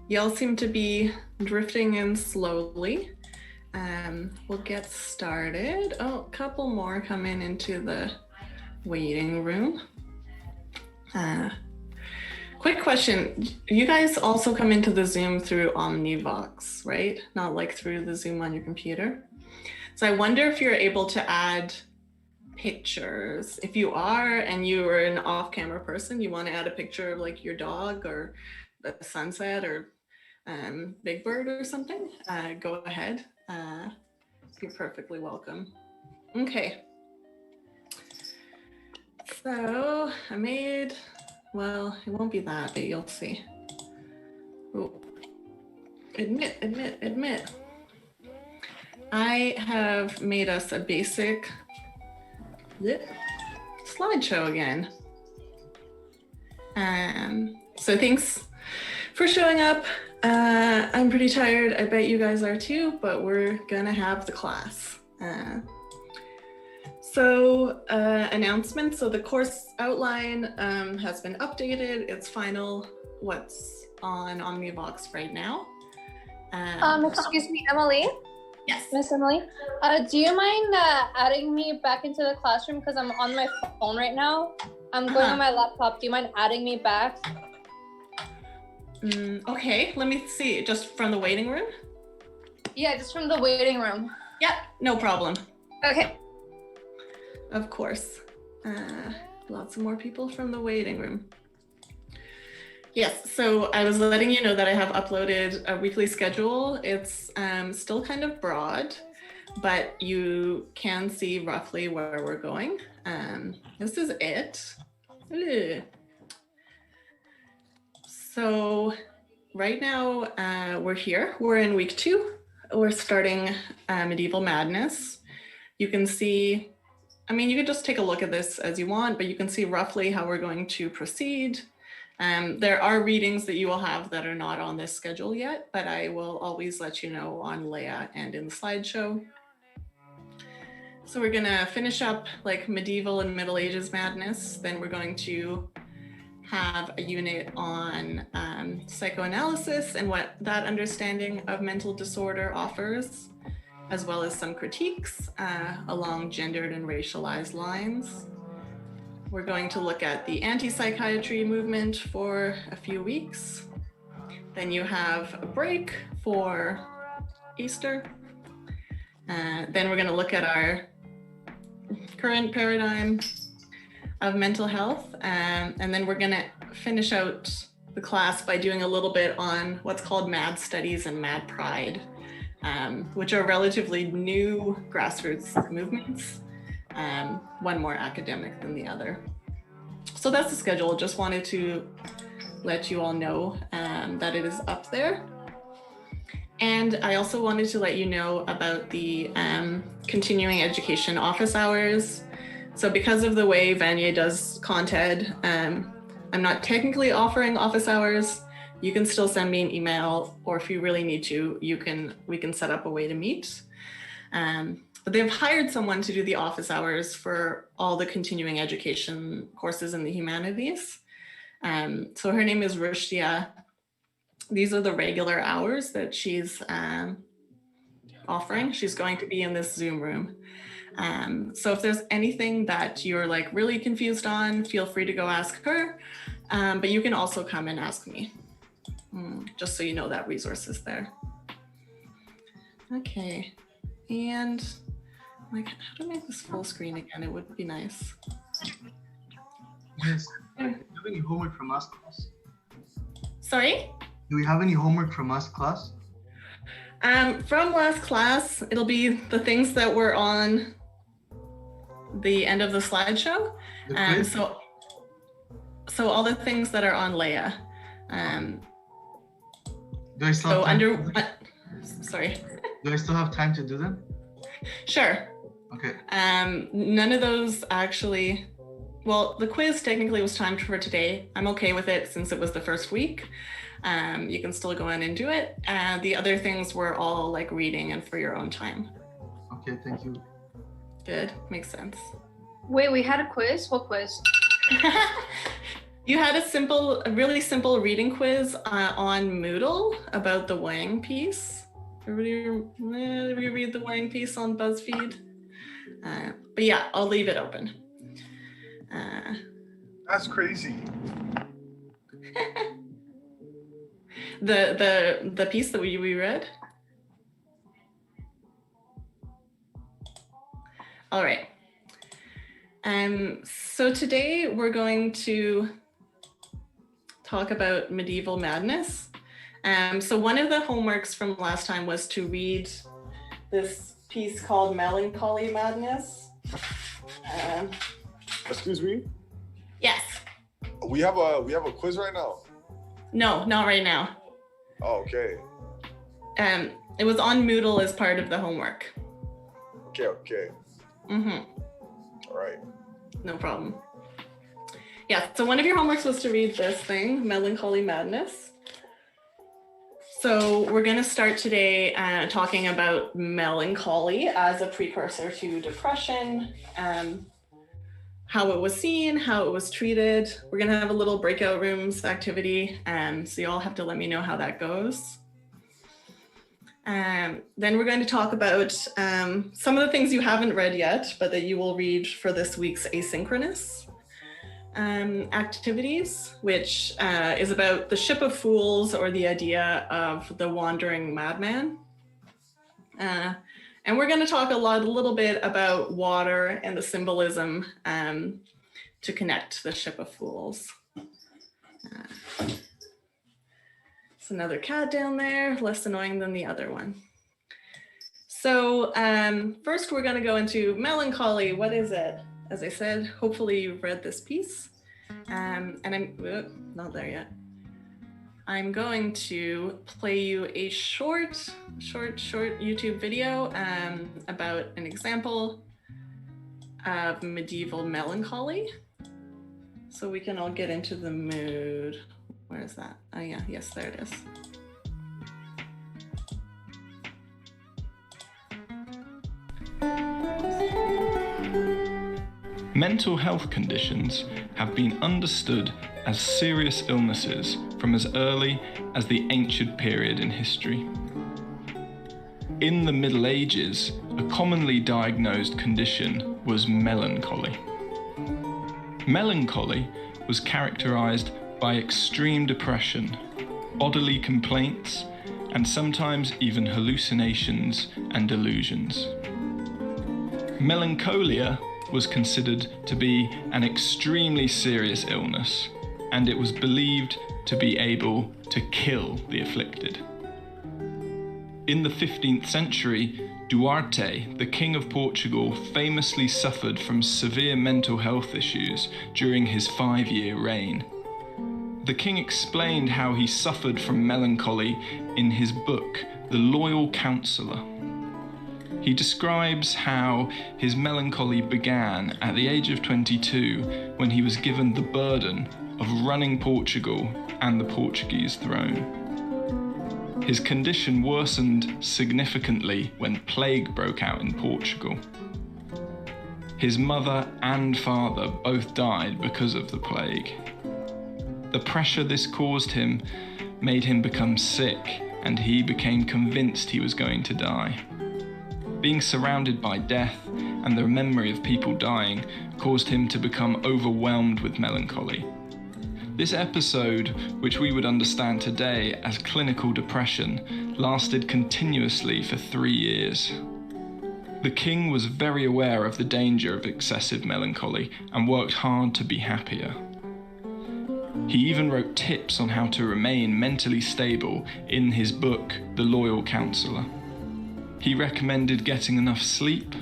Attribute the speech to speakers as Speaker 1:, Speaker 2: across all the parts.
Speaker 1: Y'all seem to be drifting in slowly. We'll get started. Oh, a couple more coming into the waiting room. Quick question. You guys also come into the Zoom through Omnivox, right? Not like through the Zoom on your computer. So I wonder if you're able to add pictures. If you are, and you are an off-camera person, you want to add a picture of like your dog or the sunset or Big Bird or something, go ahead. You're perfectly welcome. Okay. So I made, well, it won't be that, but you'll see. Ooh. Admit. I have made us a basic slideshow again. So thanks for showing up. I'm pretty tired. I bet you guys are too, but we're gonna have the class. Announcement. So the course outline has been updated. It's final. What's on Omnivox right now?
Speaker 2: Excuse me, Emily.
Speaker 1: Yes.
Speaker 2: Miss Emily, do you mind adding me back into the classroom because I'm on my phone right now? I'm going on my laptop. Do you mind adding me back?
Speaker 1: Okay, let me see. Just from the waiting room?
Speaker 2: Yeah, just from the waiting room.
Speaker 1: Yep, no problem.
Speaker 2: Okay.
Speaker 1: Of course. Lots of more people from the waiting room. Yes, so I was letting you know that I have uploaded a weekly schedule. It's still kind of broad, but you can see roughly where we're going. This is it. So right now we're here. We're in week 2. We're starting Medieval Madness. You can see, I mean, you could just take a look at this as you want, but you can see roughly how we're going to proceed. There are readings that you will have that are not on this schedule yet, but I will always let you know on Leia and in the slideshow. So we're gonna finish up like Medieval and Middle Ages Madness. Then we're going to have a unit on psychoanalysis and what that understanding of mental disorder offers, as well as some critiques along gendered and racialized lines. We're going to look at the anti-psychiatry movement for a few weeks. Then you have a break for Easter. Then we're going to look at our current paradigm of mental health. And then we're going to finish out the class by doing a little bit on what's called MAD studies and MAD Pride, which are relatively new grassroots movements. One more academic than the other. So that's the schedule. Just wanted to let you all know that it is up there. And I also wanted to let you know about the continuing education office hours. So because of the way Vanier does Conted, I'm not technically offering office hours. You can still send me an email, or if you really need to, we can set up a way to meet. But they've hired someone to do the office hours for all the continuing education courses in the humanities. So her name is Rushdia. These are the regular hours that she's offering. She's going to be in this Zoom room. So if there's anything that you're like really confused on, feel free to go ask her. But you can also come and ask me, just so you know that resource is there. Okay, and like, how to make this full screen again? It would be nice.
Speaker 3: Yes. Do you have any homework from us, class?
Speaker 1: Sorry?
Speaker 3: Do we have any homework from us, class?
Speaker 1: From last class, it'll be the things that were on the end of the slideshow. So all the things that are on Leia.
Speaker 3: Do I still have time
Speaker 1: sorry.
Speaker 3: Do I still have time to do them?
Speaker 1: Sure.
Speaker 3: Okay.
Speaker 1: None of those actually, well, the quiz technically was timed for today. I'm okay with it since it was the first week. You can still go in and do it. The other things were all like reading and for your own time.
Speaker 3: Okay, thank you.
Speaker 1: Good, makes sense.
Speaker 2: Wait, we had a quiz? What quiz?
Speaker 1: You had a really simple reading quiz on Moodle about the Wang piece. Everybody read the Wang piece on BuzzFeed? But yeah, I'll leave it open.
Speaker 4: That's crazy.
Speaker 1: The piece that we read? All right. So today we're going to talk about medieval madness. So one of the homeworks from last time was to read this piece called Melancholy Madness.
Speaker 4: Excuse me?
Speaker 1: Yes.
Speaker 4: We have a quiz right now?
Speaker 1: No, not right now.
Speaker 4: Oh, okay.
Speaker 1: It was on Moodle as part of the homework.
Speaker 4: Okay.
Speaker 1: Mm-hmm.
Speaker 4: All right.
Speaker 1: No problem. Yeah, so one of your homeworks was to read this thing, Melancholy Madness. So we're going to start today talking about melancholy as a precursor to depression, how it was seen, how it was treated. We're going to have a little breakout rooms activity, so you all have to let me know how that goes. Then we're going to talk about some of the things you haven't read yet, but that you will read for this week's asynchronous activities, which is about the Ship of Fools, or the idea of the wandering madman. And we're going to talk a little bit about water and the symbolism to connect the Ship of Fools. It's another cat down there, less annoying than the other one. So first we're going to go into melancholy. What is it? As I said, hopefully you've read this piece. And I'm not there yet. I'm going to play you a short YouTube video about an example of medieval melancholy. So we can all get into the mood. Where is that? Oh yeah, yes, there it is.
Speaker 5: Mental health conditions have been understood as serious illnesses from as early as the ancient period in history. In the Middle Ages, a commonly diagnosed condition was melancholy. Melancholy was characterized by extreme depression, bodily complaints, and sometimes even hallucinations and delusions. Melancholia was considered to be an extremely serious illness, and it was believed to be able to kill the afflicted. In the 15th century, Duarte, the King of Portugal, famously suffered from severe mental health issues during his 5-year reign. The king explained how he suffered from melancholy in his book, The Loyal Counsellor. He describes how his melancholy began at the age of 22 when he was given the burden of running Portugal and the Portuguese throne. His condition worsened significantly when plague broke out in Portugal. His mother and father both died because of the plague. The pressure this caused him made him become sick, and he became convinced he was going to die. Being surrounded by death and the memory of people dying caused him to become overwhelmed with melancholy. This episode, which we would understand today as clinical depression, lasted continuously for 3 years. The king was very aware of the danger of excessive melancholy and worked hard to be happier. He even wrote tips on how to remain mentally stable in his book, The Loyal Counsellor. He recommended getting enough sleep,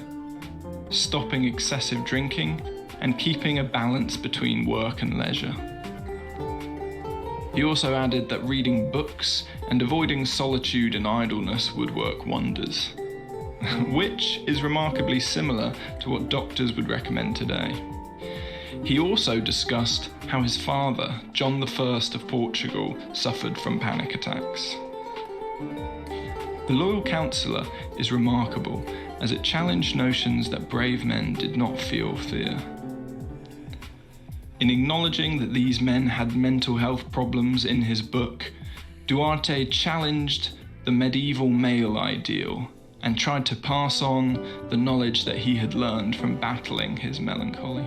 Speaker 5: stopping excessive drinking, and keeping a balance between work and leisure. He also added that reading books and avoiding solitude and idleness would work wonders, which is remarkably similar to what doctors would recommend today. He also discussed how his father, John I of Portugal, suffered from panic attacks. The Loyal Counsellor is remarkable as it challenged notions that brave men did not feel fear. In acknowledging that these men had mental health problems in his book, Duarte challenged the medieval male ideal and tried to pass on the knowledge that he had learned from battling his melancholy.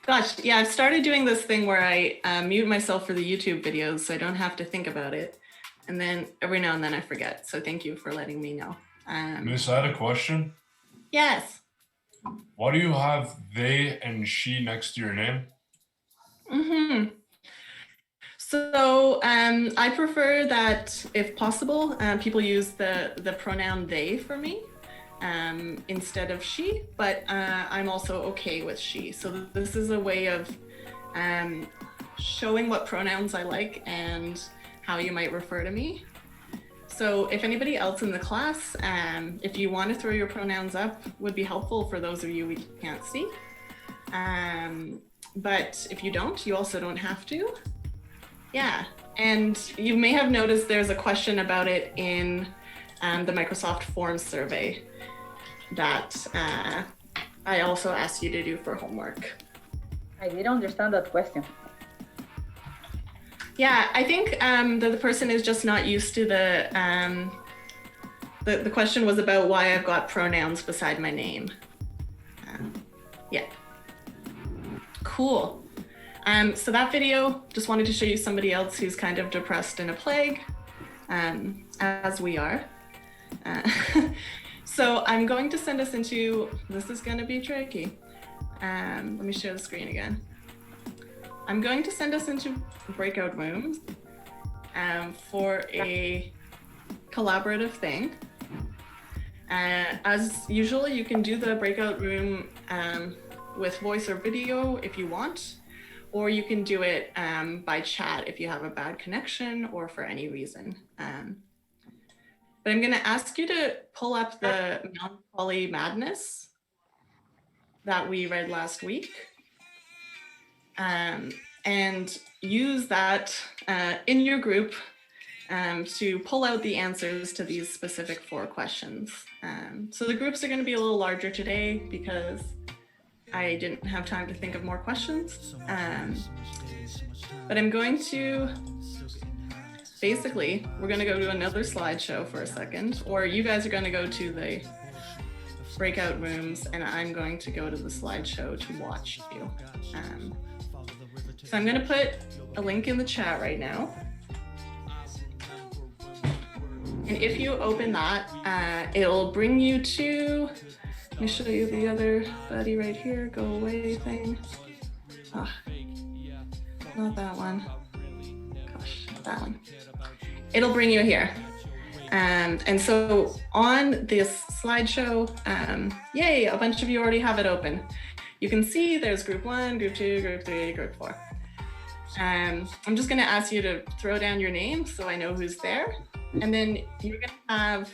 Speaker 1: Gosh, yeah, I've started doing this thing where I mute myself for the YouTube videos so I don't have to think about it. And then every now and then I forget. So thank you for letting me know.
Speaker 6: Miss, I had a question.
Speaker 1: Yes.
Speaker 6: Why do you have they and she next to your name?
Speaker 1: So I prefer that if possible, people use the pronoun they for me. Instead of she, but I'm also okay with she. So this is a way of showing what pronouns I like and how you might refer to me. So if anybody else in the class, if you want to throw your pronouns up, would be helpful for those of you we can't see. But if you don't, you also don't have to. Yeah, and you may have noticed there's a question about it in the Microsoft Forms survey that I also asked you to do for homework.
Speaker 7: I didn't understand that question.
Speaker 1: Yeah, I think that the person is just not used to the question was about why I've got pronouns beside my name. Yeah. Cool. So that video, just wanted to show you somebody else who's kind of depressed in a plague, as we are. So I'm going to send us into, this is going to be tricky. Let me share the screen again. I'm going to send us into breakout rooms for a collaborative thing. As usual, you can do the breakout room with voice or video if you want, or you can do it by chat if you have a bad connection or for any reason. But I'm going to ask you to pull up the Melancholy Madness that we read last week and use that in your group to pull out the answers to these specific 4 questions. So the groups are going to be a little larger today because I didn't have time to think of more questions. But I'm going to basically, we're going to go to another slideshow for a second, or you guys are going to go to the breakout rooms and I'm going to go to the slideshow to watch you. So I'm going to put a link in the chat right now. And if you open that, it'll bring you to, let me show you the other buddy right here, go away thing. Oh, not that one. Gosh, that one. It'll bring you here. And so on this slideshow, yay, a bunch of you already have it open. You can see there's group 1, group 2, group 3, group 4. I'm just gonna ask you to throw down your name so I know who's there. And then you're gonna have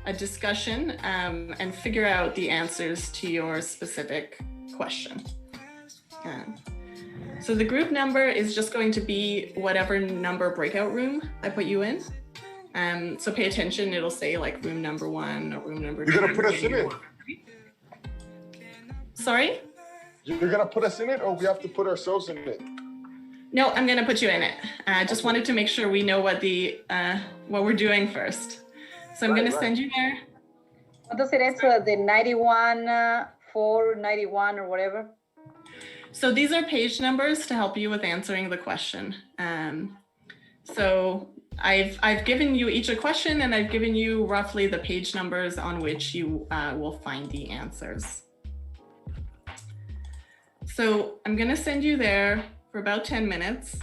Speaker 1: a discussion and figure out the answers to your specific question. So the group number is just going to be whatever number breakout room I put you in. So pay attention, it'll say like room number 1 or room number 2.
Speaker 4: You're gonna put us in it?
Speaker 1: Sorry?
Speaker 4: You're gonna put us in it or we have to put ourselves in it?
Speaker 1: No, I'm gonna put you in it. I just wanted to make sure we know what the what we're doing first. So I'm gonna send you there.
Speaker 7: What does it answer? The 91, 491 or whatever?
Speaker 1: So these are page numbers to help you with answering the question. So I've given you each a question and I've given you roughly the page numbers on which you will find the answers. So I'm gonna send you there for about 10 minutes.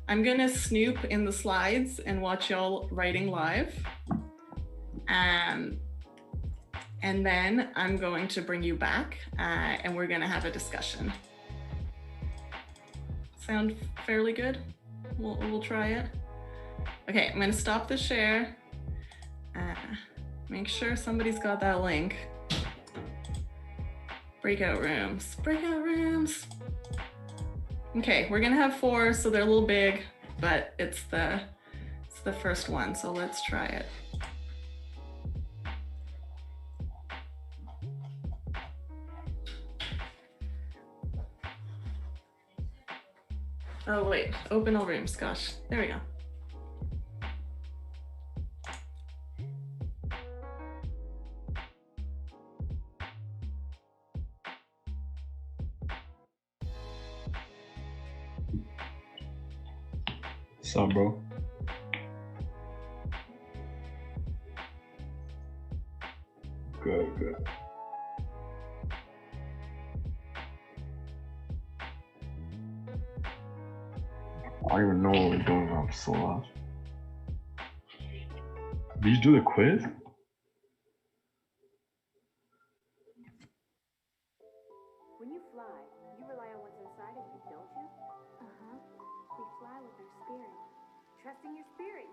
Speaker 1: I'm gonna snoop in the slides and watch y'all writing live. And then I'm going to bring you back and we're gonna have a discussion. Sound fairly good? We'll try it. Okay, I'm gonna stop the share. Make sure somebody's got that link. Breakout rooms. Breakout rooms. Okay, we're gonna have 4, so they're a little big, but it's the first one, so let's try it. Oh wait, open all rooms, gosh, there we go.
Speaker 8: What's up, bro? Good. I don't even know what we're doing. I'm so lost. Did you do the quiz?
Speaker 9: When you fly, you rely on what's inside of you, don't you? We fly with our spirit. Trusting your spirit,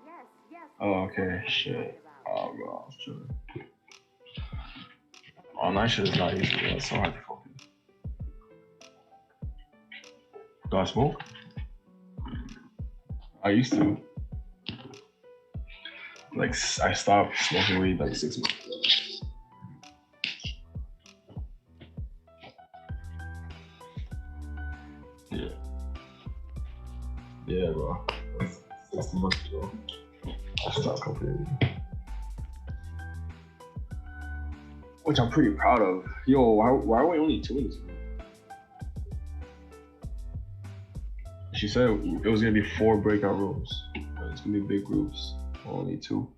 Speaker 9: yes.
Speaker 8: Oh, okay. Shit. Oh, bro, I was chilling. Oh, that shit is not easy. It's so hard to focus. Do I smoke? I used to. Like, I stopped smoking weed like 6 months ago. Yeah, bro. That's 6 months ago. I stopped completely. Which I'm pretty proud of. Yo, why are we only 2 in this room? She said it was gonna be 4 breakout rooms. It's gonna be big groups. Only 2.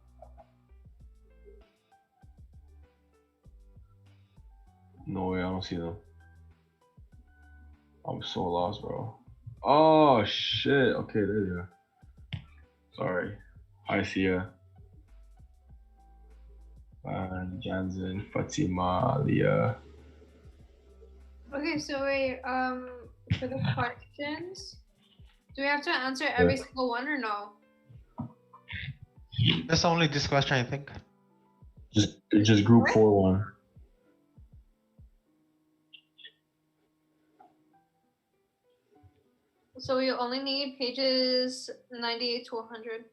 Speaker 8: No way, I don't see them. I'm so lost, bro. Oh shit. Okay, there you are. Sorry. Hi, Sia. And Jansen, Fatima, Leah.
Speaker 2: Okay, so wait, for the questions, do we have to answer every single one or no?
Speaker 10: That's only this question, I think.
Speaker 8: Just group 4-1.
Speaker 2: So we only need pages 98 to 100.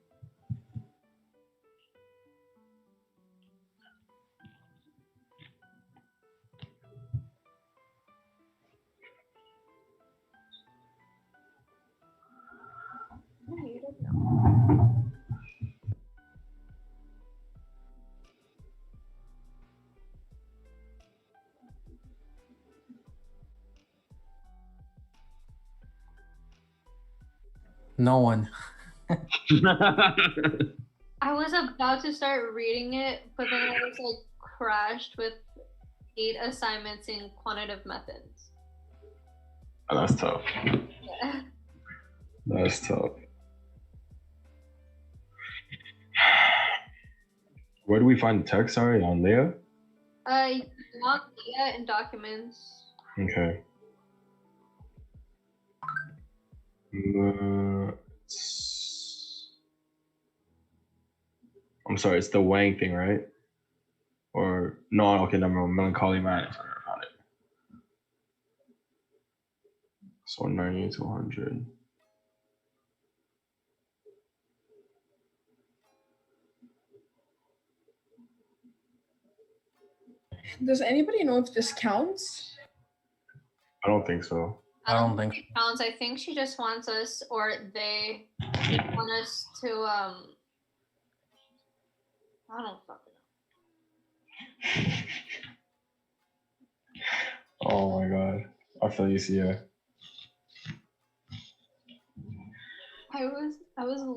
Speaker 11: No one.
Speaker 2: I was about to start reading it, but then I was like crashed with 8 assignments in quantitative methods.
Speaker 8: Oh, that's tough.
Speaker 2: Yeah.
Speaker 8: That's tough. Where do we find the text? Sorry, on Leah?
Speaker 2: Not Leah in documents.
Speaker 8: Okay. I'm sorry, it's the Wang thing, right? Or no? Okay, never mind. Melancholy Man. I found it. So 90 to 100.
Speaker 12: Does anybody know if this counts?
Speaker 8: I don't think so.
Speaker 2: I don't think it counts. I think she just wants us, or they want us to I don't fucking know.
Speaker 8: Oh my god. I feel you, Sia.
Speaker 2: I was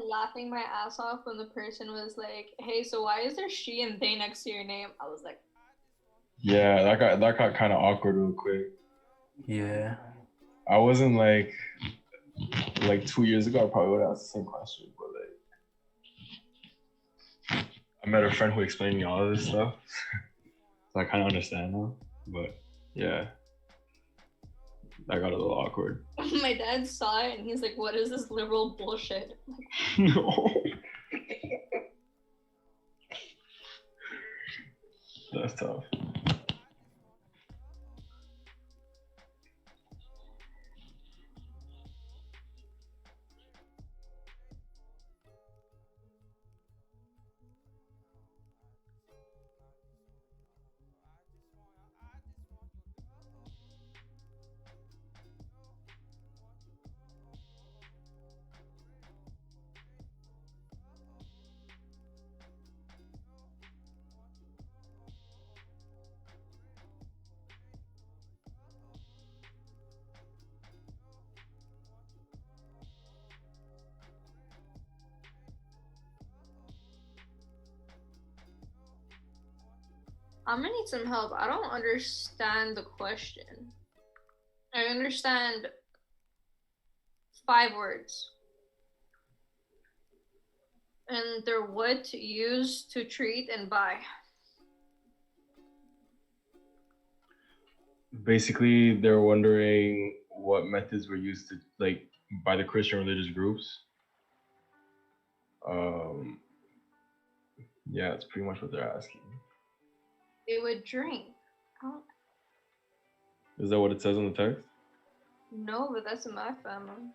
Speaker 2: laughing my ass off when the person was like, "Hey, so why is there she and they next to your name?" I was like,
Speaker 8: Yeah, that got kind of awkward real quick.
Speaker 11: Yeah.
Speaker 8: I wasn't like 2 years ago, I probably would have asked the same question, but like I met a friend who explained me all of this stuff. So I kind of understand now, but yeah, that got a little awkward.
Speaker 2: my dad saw it and he's like, "What is this liberal bullshit?"
Speaker 8: No. That's tough.
Speaker 2: I'm gonna need some help. I don't understand the question. I understand 5 words. And they're what, use, to treat, and buy.
Speaker 8: Basically, they're wondering what methods were used to, like, by the Christian religious groups. Yeah, that's pretty much what they're asking.
Speaker 2: They would drink. Oh,
Speaker 8: Is that what it says in the text?
Speaker 2: no, but that's in my family.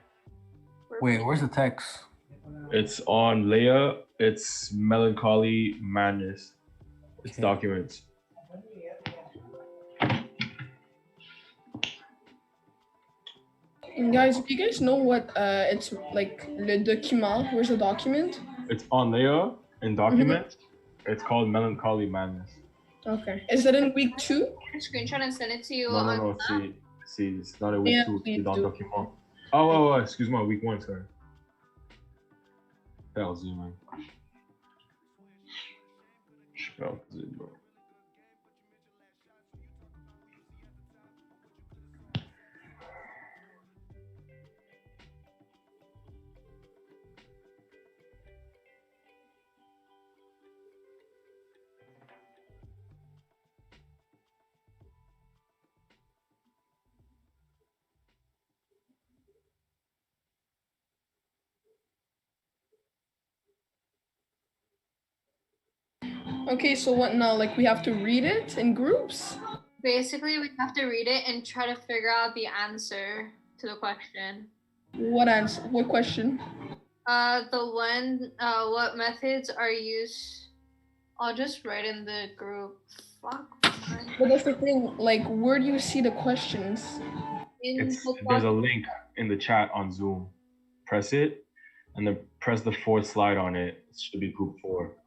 Speaker 10: Wait, where's the text?
Speaker 8: It's on Leia. It's Melancholy Madness. It's documents.
Speaker 12: And guys, do you guys know what it's like le document? Where's the document?
Speaker 8: It's on Leia in document. It's called Melancholy Madness.
Speaker 12: Okay. Is it in week 2?
Speaker 2: Screenshot and send it to you.
Speaker 8: No. See, it's not a week 2. It's on document. Oh, excuse me, week 1, sorry. That was you, man. That was it, bro.
Speaker 12: Okay, so what now? Like we have to read it in groups?
Speaker 2: Basically, we have to read it and try to figure out the answer to the question.
Speaker 12: What answer? What question?
Speaker 2: The one, what methods are used? I'll just write in the group. Fuck.
Speaker 12: But that's the thing, like where do you see the questions?
Speaker 8: There's a link in the chat on Zoom. Press it, and then press the 4th slide on it. It should be group 4.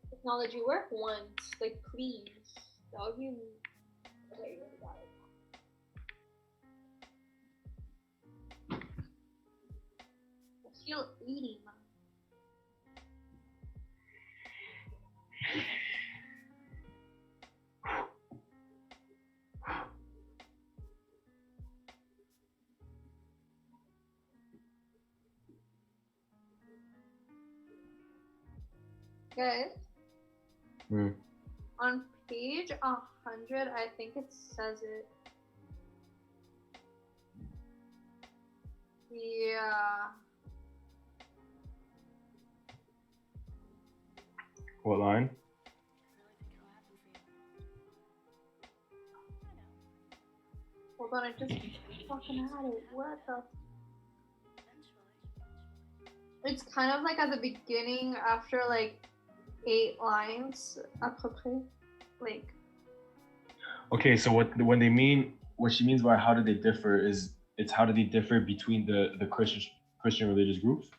Speaker 2: Technology work once, like please. That would be. Okay, got it. I feel eating. Guys. On page 100, I think it says it. Yeah.
Speaker 8: What line?
Speaker 2: Hold on, I just fucking had it. What the? It's kind of like at the beginning after like 8 lines, à peu près, like.
Speaker 8: Okay, so what she means by how do they differ is it's how do they differ between the Christian religious groups?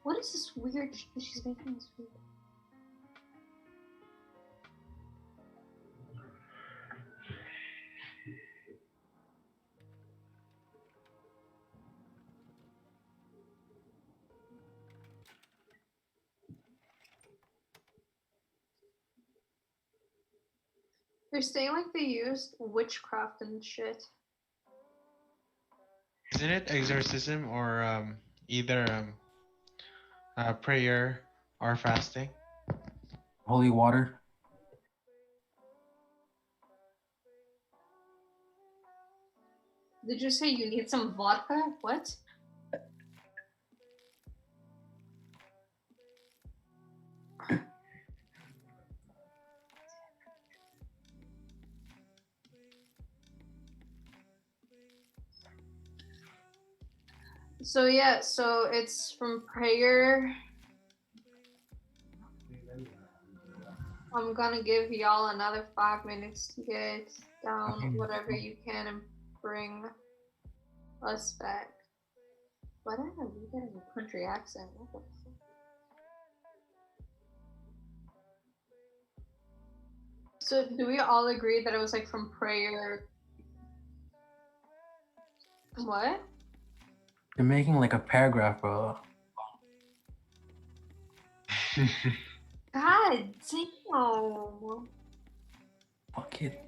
Speaker 2: What is this weird shit she's making this weird? They're saying like they used witchcraft and shit.
Speaker 11: Isn't it exorcism or either prayer or fasting?
Speaker 10: Holy water.
Speaker 2: Did you say you need some vodka? What? So yeah, so it's from prayer. I'm gonna give y'all another 5 minutes to get down whatever you can and bring us back. Why did I read that in a country accent? What the fuck? So do we all agree that it was like from prayer? What?
Speaker 10: They're making like a paragraph, bro.
Speaker 2: God damn.
Speaker 10: Fuck it.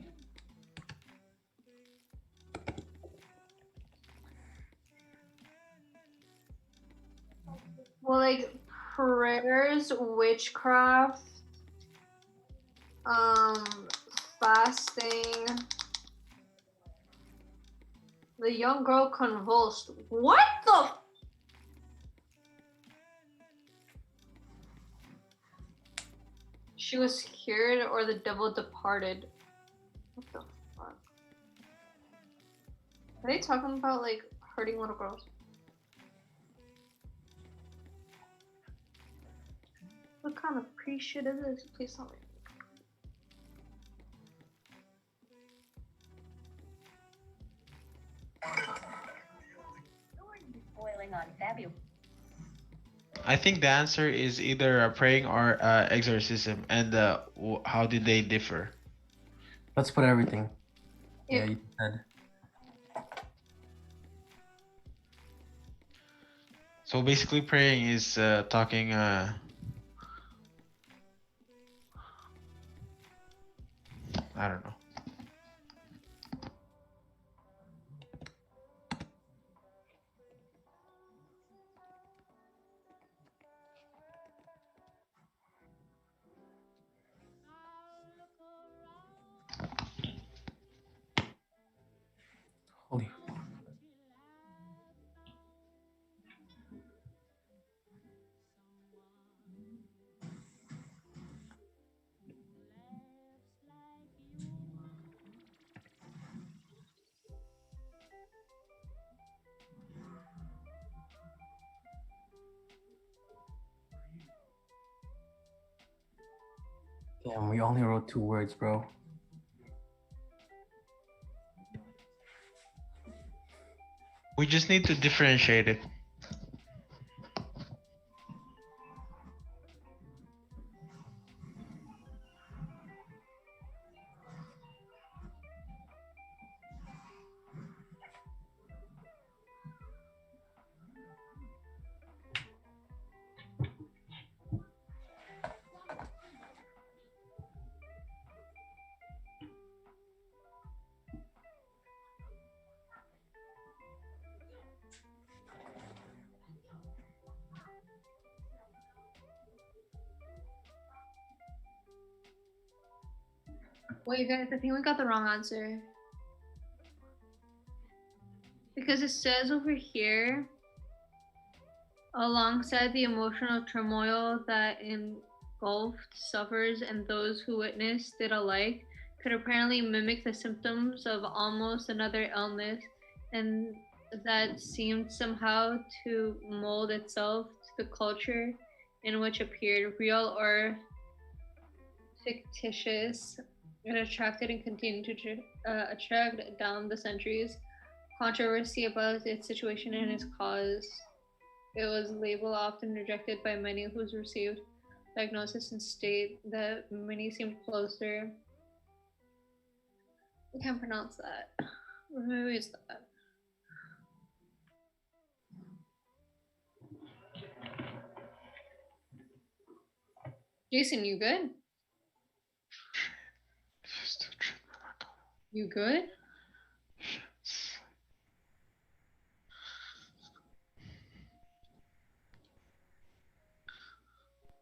Speaker 2: Well, like prayers, witchcraft, fasting. The young girl convulsed. What the? She was cured, or the devil departed. What the fuck? Are they talking about like hurting little girls? What kind of pre shit is this? Please tell me.
Speaker 11: Boiling on Fabio. I think the answer is either a praying or exorcism. And how did they differ?
Speaker 10: Let's put everything.
Speaker 2: Yeah,
Speaker 10: you said.
Speaker 11: So basically, praying is talking. I don't know.
Speaker 10: Holy. Damn, we only wrote 2 words, bro.
Speaker 11: We just need to differentiate it.
Speaker 2: wait, guys, I think we got the wrong answer. Because it says over here, alongside the emotional turmoil that engulfed sufferers and those who witnessed it alike, could apparently mimic the symptoms of almost another illness, and that seemed somehow to mold itself to the culture in which appeared, real or fictitious. It attracted and continued to attract down the centuries controversy about its situation and its cause. It was labeled often rejected by many who received diagnosis and state that many seemed closer. I can't pronounce that. What movie is that? Jason, you good? You good?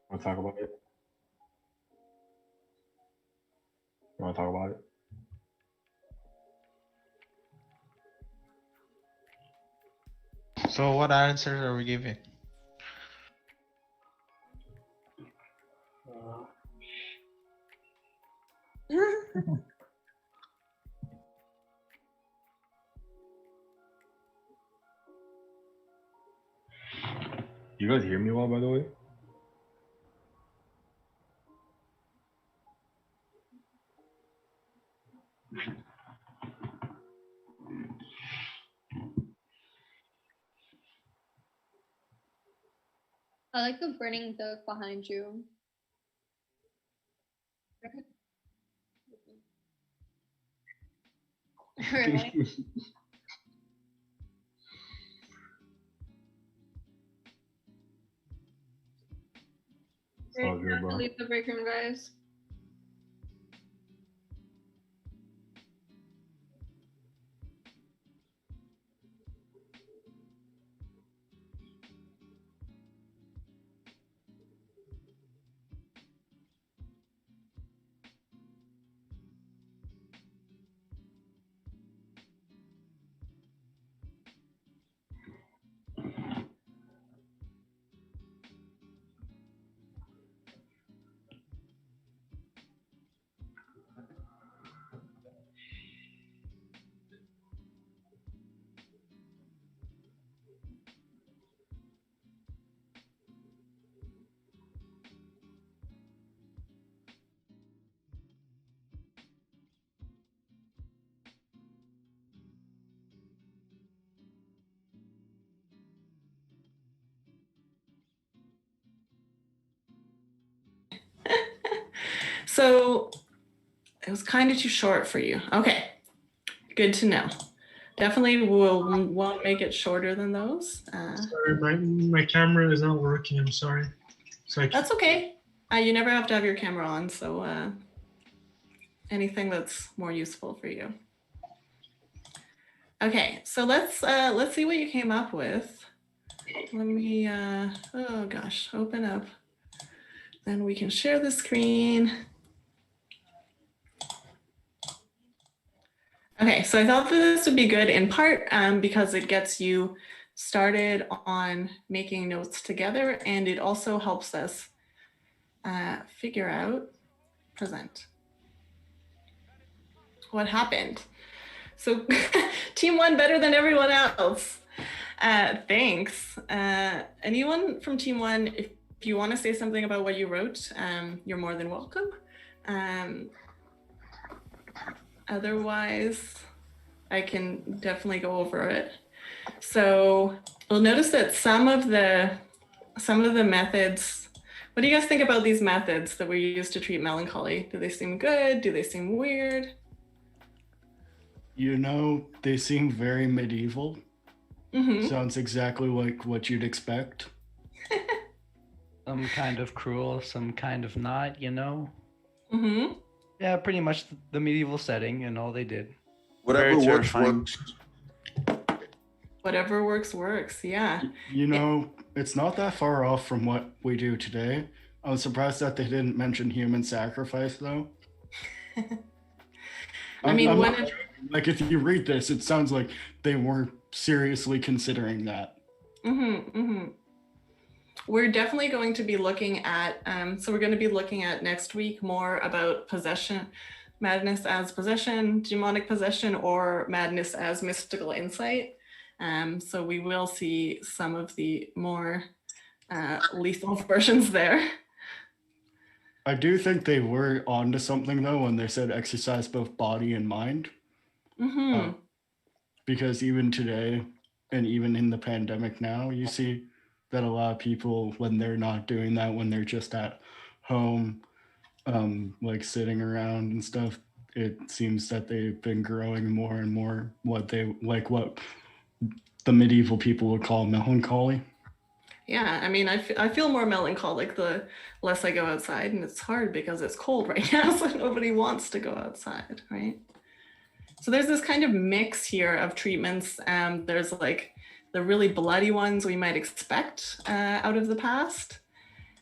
Speaker 8: Want to talk about it? Want to talk about it?
Speaker 11: So what answers are we giving?
Speaker 8: You guys hear me well, by the way?
Speaker 2: I like the burning duck behind you. Really?
Speaker 8: It's all good, bro.
Speaker 2: Leave the break room, guys.
Speaker 1: So it was kind of too short for you. Okay, good to know. Definitely won't make it shorter than those.
Speaker 13: Sorry, my camera is not working. I'm sorry.
Speaker 1: That's okay. You never have to have your camera on, so anything that's more useful for you. Okay, so let's see what you came up with. Let me oh gosh, open up. Then we can share the screen. Okay, so I thought that this would be good in part because it gets you started on making notes together, and it also helps us figure out, present, what happened. So team one better than everyone else. Thanks. Anyone from team one, if you want to say something about what you wrote, you're more than welcome. Otherwise, I can definitely go over it. So you'll notice that some of the methods, what do you guys think about these methods that we use to treat melancholy? Do they seem good? Do they seem weird?
Speaker 14: You know, they seem very medieval.
Speaker 1: Mm-hmm.
Speaker 14: Sounds exactly like what you'd expect.
Speaker 10: Some kind of cruel, some kind of not, you know?
Speaker 1: Mm-hmm.
Speaker 10: Yeah, pretty much the medieval setting and all they did.
Speaker 4: Whatever
Speaker 10: Very
Speaker 4: works,
Speaker 10: terrifying.
Speaker 4: works.
Speaker 1: Whatever works, yeah.
Speaker 14: You know, it's not that far off from what we do today. I was surprised that they didn't mention human sacrifice, though.
Speaker 1: I mean,
Speaker 14: like if you read this, it sounds like they were seriously considering that.
Speaker 1: Mm-hmm, mm-hmm. We're definitely going to be looking at, so we're going to be looking at next week more about possession, madness as possession, demonic possession, or madness as mystical insight. So we will see some of the more lethal versions there.
Speaker 14: I do think they were onto something though when they said exercise both body and mind.
Speaker 1: Mm-hmm.
Speaker 14: Because even today, and even in the pandemic now, you see that a lot of people, when they're not doing that, when they're just at home, like sitting around and stuff, it seems that they've been growing more and more what the medieval people would call melancholy.
Speaker 1: Yeah, I mean, I feel more melancholic the less I go outside, and it's hard because it's cold right now, so nobody wants to go outside, right? So there's this kind of mix here of treatments. There's like the really bloody ones we might expect out of the past.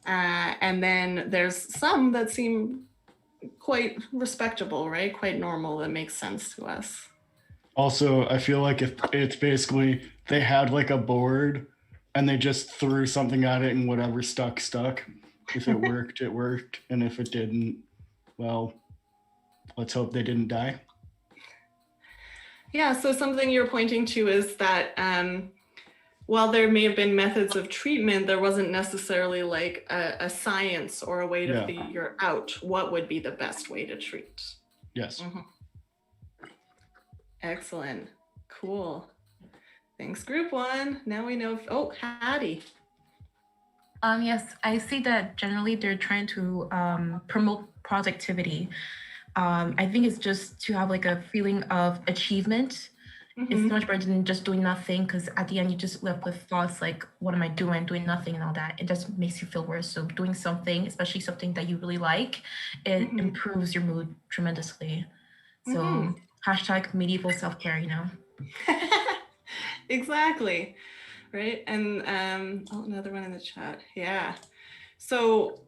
Speaker 1: And then there's some that seem quite respectable, right? Quite normal. That makes sense to us.
Speaker 14: Also, I feel like if it's basically they had like a board and they just threw something at it and whatever stuck. If it worked, it worked. And if it didn't, well, let's hope they didn't die.
Speaker 1: Yeah, so something you're pointing to is that while there may have been methods of treatment, there wasn't necessarily like a science or a way to figure out what would be the best way to treat.
Speaker 14: Yes.
Speaker 1: Mm-hmm. Excellent. Cool. Thanks, group one. Now we know. Oh, Hattie.
Speaker 15: Yes, I see that generally they're trying to promote productivity. I think it's just to have like a feeling of achievement.
Speaker 1: Mm-hmm.
Speaker 15: It's much better than just doing nothing, because at the end you just left with thoughts like, what am I doing nothing and all that. It just makes you feel worse. So doing something, especially something that you really like, it improves your mood tremendously. So hashtag medieval self-care, you know.
Speaker 1: Exactly. Right. And another one in the chat. Yeah. So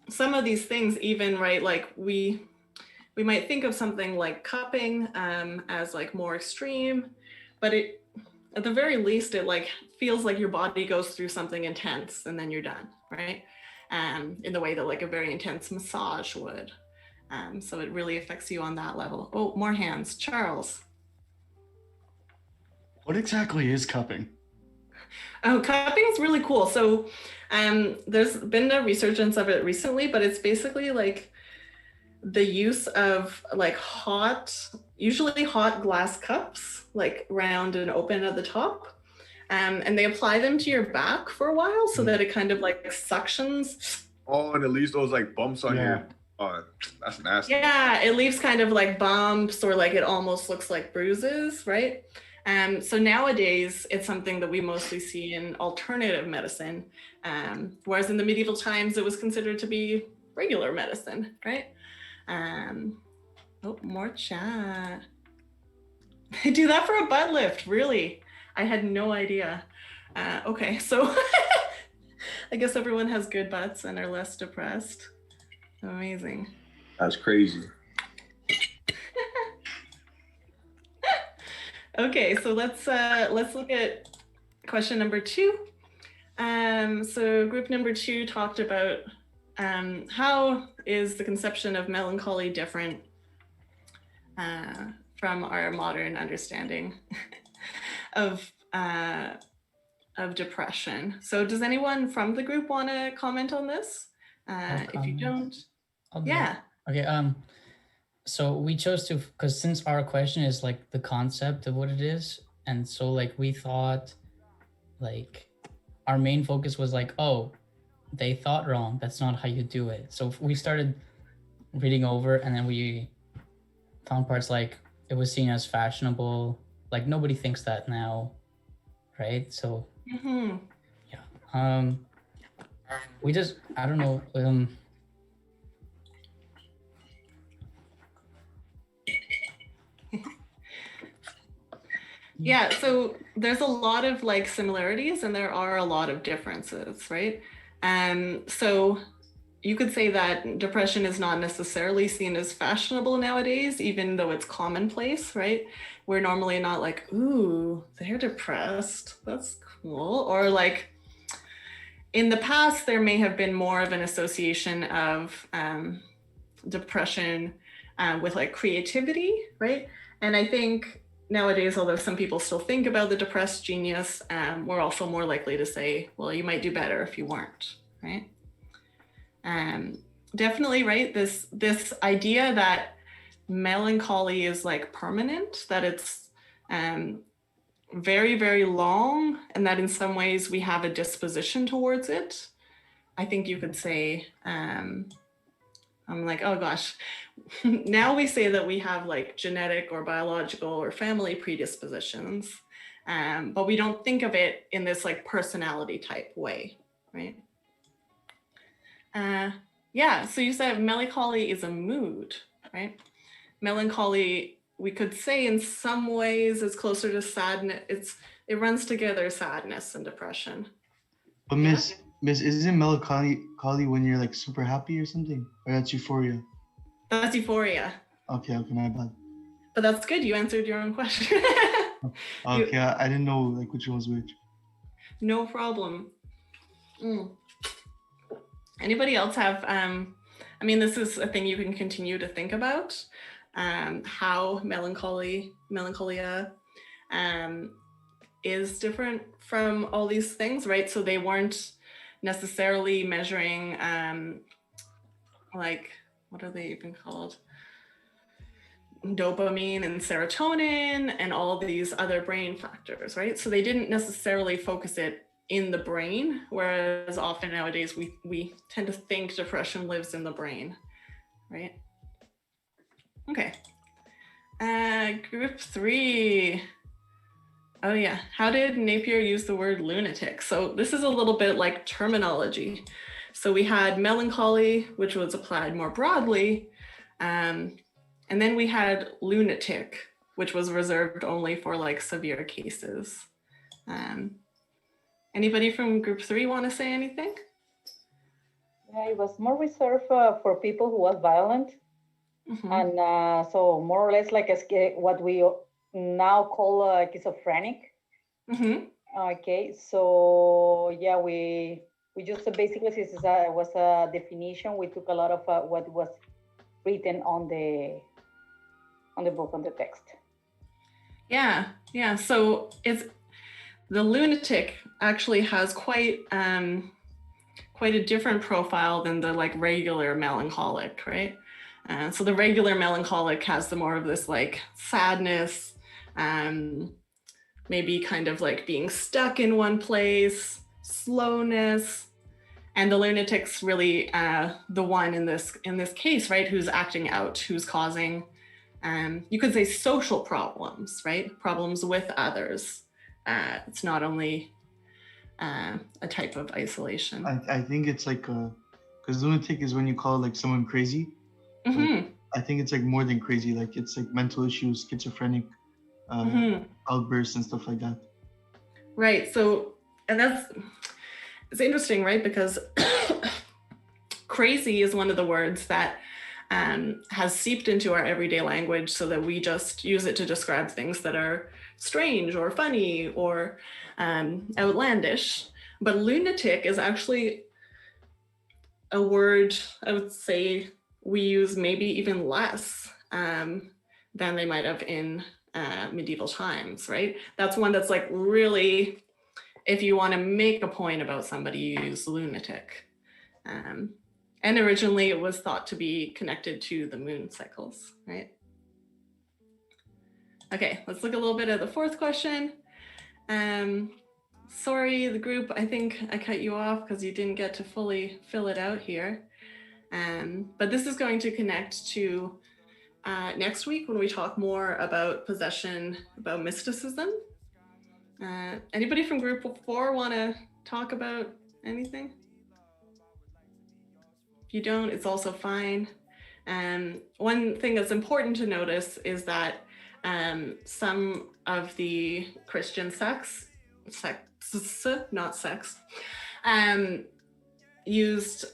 Speaker 1: some of these things, even, right, like we might think of something like cupping as like more extreme, but it, at the very least, it like feels like your body goes through something intense and then you're done, right? In the way that like a very intense massage would. So it really affects you on that level. Oh, more hands. Charles.
Speaker 14: What exactly is cupping?
Speaker 1: Oh, cupping is really cool. So there's been a resurgence of it recently, but it's basically like the use of like usually hot glass cups, like round and open at the top. And they apply them to your back for a while so that it kind of like suctions.
Speaker 4: Oh, and it leaves those like bumps on your, that's nasty.
Speaker 1: Yeah, it leaves kind of like bumps, or like it almost looks like bruises, right? So nowadays it's something that we mostly see in alternative medicine, whereas in the medieval times it was considered to be regular medicine, right? Oh, more chat. They do that for a butt lift, really? I had no idea. Okay, so I guess everyone has good butts and are less depressed. Amazing.
Speaker 4: That's crazy.
Speaker 1: Okay, so let's look at question number 2. So group number 2 talked about how is the conception of melancholy different from our modern understanding of depression. So does anyone from the group want to comment on this? If you don't, yeah.
Speaker 16: Okay. So we chose to, because since our question is like the concept of what it is, and so like we thought like our main focus was like, oh, they thought wrong. That's not how you do it. So we started reading over, and then we found parts like it was seen as fashionable. Like nobody thinks that now, right? So yeah. We just, I don't know.
Speaker 1: Yeah, so there's a lot of like similarities and there are a lot of differences, right? So you could say that depression is not necessarily seen as fashionable nowadays, even though it's commonplace, right? We're normally not like, ooh, they're depressed, that's cool. Or like in the past, there may have been more of an association of depression with like creativity, right? And I think nowadays, although some people still think about the depressed genius, we're also more likely to say, well, you might do better if you weren't, right? Definitely, right? This idea that melancholy is like permanent, that it's very, very long, and that in some ways we have a disposition towards it. I think you could say, I'm like, oh gosh, now we say that we have like genetic or biological or family predispositions, but we don't think of it in this like personality type way, right? Yeah, so you said melancholy is a mood, right? Melancholy, we could say in some ways is closer to sadness. It runs together, sadness and depression.
Speaker 3: But Miss, isn't melancholy when you're like super happy or something? Or that's euphoria?
Speaker 1: That's euphoria.
Speaker 3: Okay, my bad.
Speaker 1: But that's good. You answered your own question.
Speaker 3: Okay, I didn't know like which one was which.
Speaker 1: No problem. Anybody else have, I mean, this is a thing you can continue to think about, how melancholia is different from all these things, right? So they weren't necessarily measuring, like, what are they even called? Dopamine and serotonin and all these other brain factors, right? So they didn't necessarily focus it in the brain, whereas often nowadays we tend to think depression lives in the brain, right? Okay. Group 3. Oh yeah, how did Napier use the word lunatic? So this is a little bit like terminology. So we had melancholy, which was applied more broadly, and then we had lunatic, which was reserved only for like severe cases. Anybody from group 3 want to say anything?
Speaker 7: Yeah, it was more reserved for people who was violent. And so more or less like what we now call schizophrenic. Okay, so yeah, we just basically, since it was a definition, we took a lot of what was written on the book, on the text.
Speaker 1: Yeah. So it's the lunatic actually has quite a different profile than the like regular melancholic, right? So the regular melancholic has the more of this like sadness, maybe kind of like being stuck in one place, slowness, and the lunatic's really the one in this case, right? Who's acting out, who's causing, you could say social problems, right? Problems with others. It's not only a type of isolation.
Speaker 3: I think it's like, because lunatic is when you call like someone crazy. Like, I think it's like more than crazy. Like it's like mental issues, schizophrenic outbursts and stuff like that.
Speaker 1: Right. So, and it's interesting, right? Because crazy is one of the words that has seeped into our everyday language so that we just use it to describe things that are strange or funny or outlandish. But lunatic is actually a word, I would say, we use maybe even less than they might have in medieval times, right? That's one that's like really, if you want to make a point about somebody, you use lunatic. And originally it was thought to be connected to the moon cycles, right? Okay, let's look a little bit at the fourth question. Sorry, the group, I think I cut you off because you didn't get to fully fill it out here. But this is going to connect to next week when we talk more about possession, about mysticism. Anybody from group 4 want to talk about anything? If you don't, it's also fine. One thing that's important to notice is that some of the Christian sects, not sex, used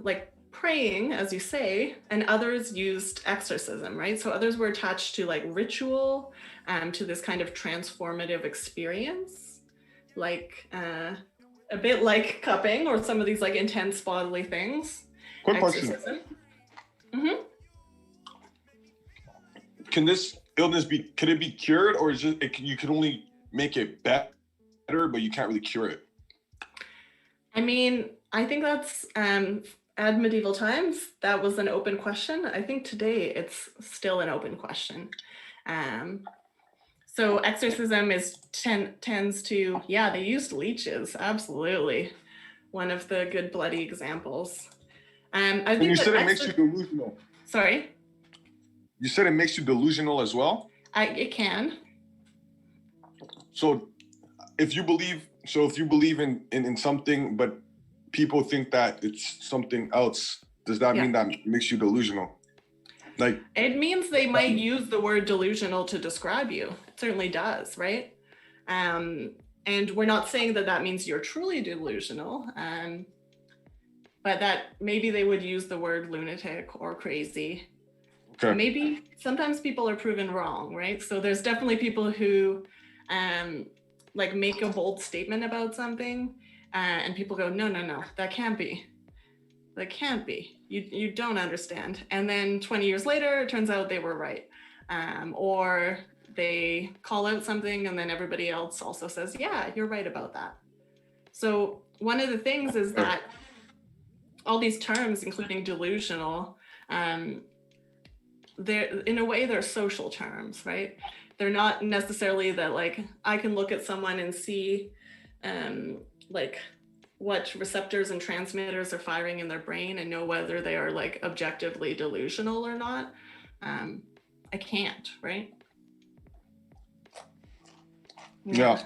Speaker 1: like praying, as you say, and others used exorcism, right? So others were attached to like ritual, to this kind of transformative experience, like a bit like cupping or some of these like intense bodily things.
Speaker 4: Quick question. Can this illness can it be cured, or is it you can only make it better, but you can't really cure it?
Speaker 1: I mean, I think that's at medieval times, that was an open question. I think today it's still an open question. So exorcism tends to, yeah, they used leeches, absolutely. One of the good bloody examples. I think
Speaker 4: you said it makes you delusional.
Speaker 1: Sorry?
Speaker 4: You said it makes you delusional as well?
Speaker 1: It can.
Speaker 4: So if you believe in something, but people think that it's something else, does that mean that makes you delusional? Like,
Speaker 1: it means they might use the word delusional to describe you. It certainly does, right? And we're not saying that means you're truly delusional, but that maybe they would use the word lunatic or crazy
Speaker 4: Okay.
Speaker 1: Maybe sometimes people are proven wrong, right? So there's definitely people who like make a bold statement about something and people go, no, that can't be. That can't be. You don't understand. And then 20 years later, it turns out they were right. Or they call out something and then everybody else also says, yeah, you're right about that. So one of the things is that all these terms, including delusional, they're in a way they're social terms, right? They're not necessarily that like I can look at someone and see like what receptors and transmitters are firing in their brain and know whether they are like objectively delusional or not. I can't, right?
Speaker 4: Yeah.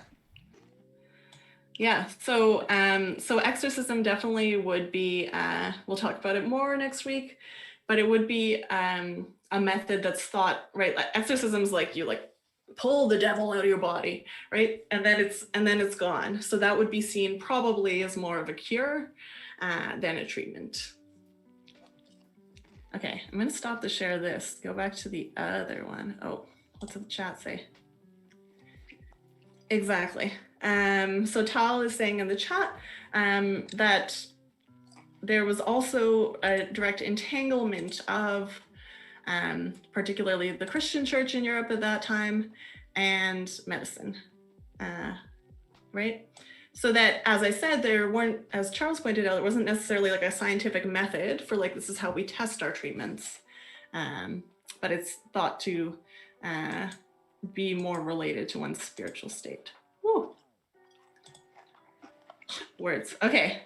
Speaker 1: Yeah, so exorcism definitely would be, we'll talk about it more next week, but it would be a method that's thought, right? Like exorcism's like you like pull the devil out of your body, right? And then it's gone. So that would be seen probably as more of a cure than a treatment. Okay, I'm gonna stop to share this. Go back to the other one. Oh, what's the chat say? Exactly. So Tal is saying in the chat that there was also a direct entanglement of particularly the Christian church in Europe at that time and medicine, right? So that, as I said, there weren't, as Charles pointed out, it wasn't necessarily like a scientific method for like, this is how we test our treatments, but it's thought to be more related to one's spiritual state. Woo. Words. Okay,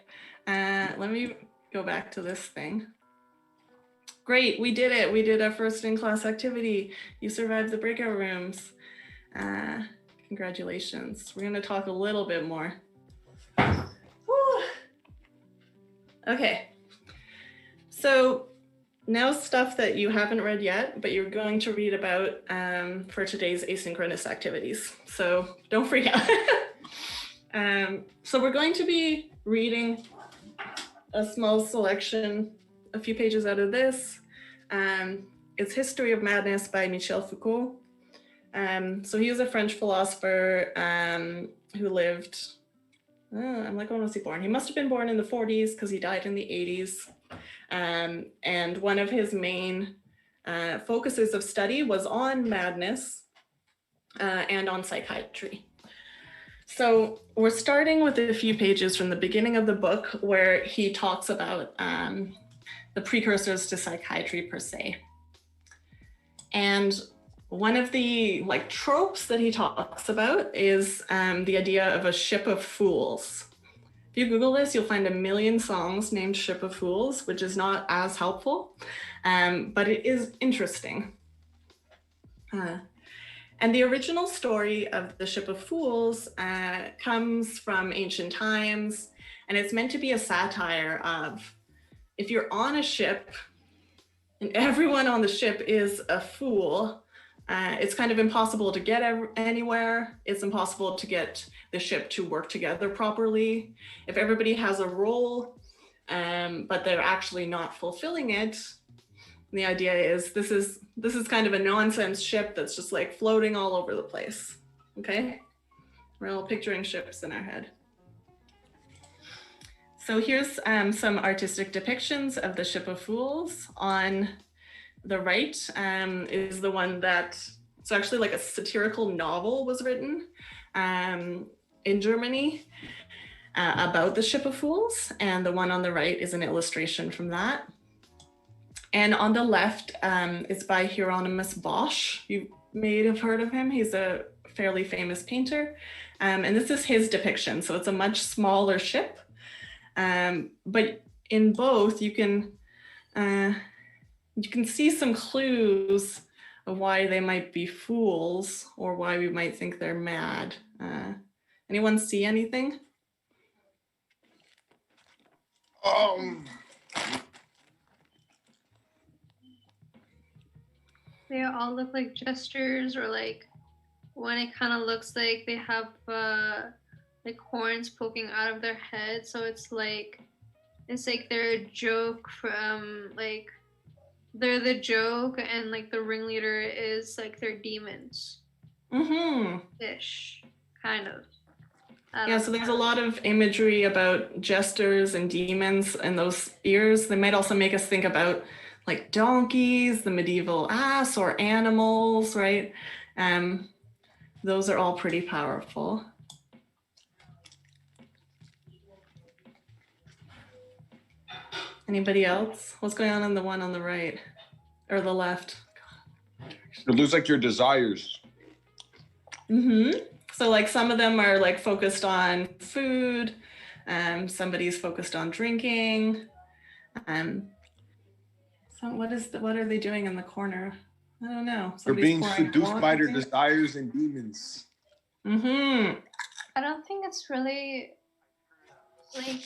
Speaker 1: let me go back to this thing. Great, we did it. We did our first in-class activity. You survived the breakout rooms. Congratulations. We're gonna talk a little bit more. Woo. Okay, so now stuff that you haven't read yet, but you're going to read about for today's asynchronous activities. So don't freak out. So we're going to be reading a small selection, a few pages out of this. It's History of Madness by Michel Foucault. So he was a French philosopher who lived, I'm like, when was he born? He must have been born in the 40s because he died in the 80s. And one of his main focuses of study was on madness and on psychiatry. So we're starting with a few pages from the beginning of the book where he talks about the precursors to psychiatry per se. And one of the like tropes that he talks about is the idea of a ship of fools. If you Google this, you'll find a million songs named Ship of Fools, which is not as helpful, but it is interesting. And the original story of the Ship of Fools comes from ancient times, and it's meant to be a satire of if you're on a ship and everyone on the ship is a fool, it's kind of impossible to get anywhere. It's impossible to get the ship to work together properly. If everybody has a role, but they're actually not fulfilling it, the idea is this is kind of a nonsense ship that's just like floating all over the place. Okay, we're all picturing ships in our head. So here's some artistic depictions of the Ship of Fools. On the right is the one that, it's actually like a satirical novel was written in Germany about the Ship of Fools. And the one on the right is an illustration from that. And on the left is by Hieronymus Bosch. You may have heard of him. He's a fairly famous painter. And this is his depiction. So it's a much smaller ship. But in both, you can see some clues of why they might be fools or why we might think they're mad. Anyone see anything?
Speaker 2: They all look like gestures, or like one, it kind of looks like they have like horns poking out of their head. So it's like they're a joke from like they're the joke, and like the ringleader is like their demons. Ish, kind of.
Speaker 1: Yeah, so there's a lot of imagery about jesters and demons and those spears. They might also make us think about like donkeys, the medieval ass, or animals, right? Those are all pretty powerful. Anybody else? What's going on in the one on the right or the left?
Speaker 4: It looks like your desires.
Speaker 1: So like some of them are like focused on food, somebody's focused on drinking. So what are they doing in the corner? I don't know.
Speaker 4: They're being
Speaker 1: pouring
Speaker 4: seduced by their
Speaker 1: water.
Speaker 4: desires and demons.
Speaker 2: I don't think it's really like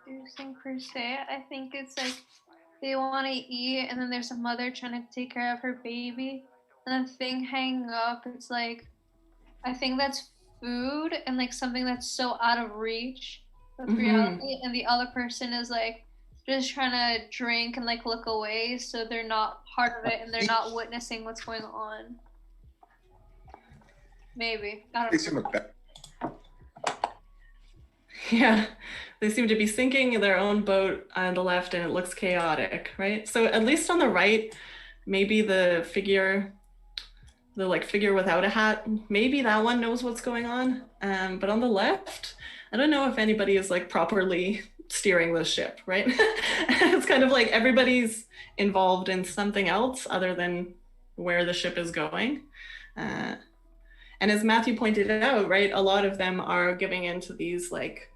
Speaker 2: seducing per se. I think it's like they want to eat, and then there's a mother trying to take care of her baby, and the thing hanging up, it's like, I think that's food and like something that's so out of reach of reality, and the other person is like just trying to drink and like look away, so they're not part of it and they're not witnessing what's going on. Maybe. I don't know.
Speaker 1: Yeah, they seem to be sinking in their own boat on the left, and it looks chaotic, right? So at least on the right, maybe the figure without a hat, maybe that one knows what's going on. But on the left, I don't know if anybody is like properly steering the ship, right? It's kind of like everybody's involved in something else other than where the ship is going. And as Matthew pointed out, right, a lot of them are giving into these like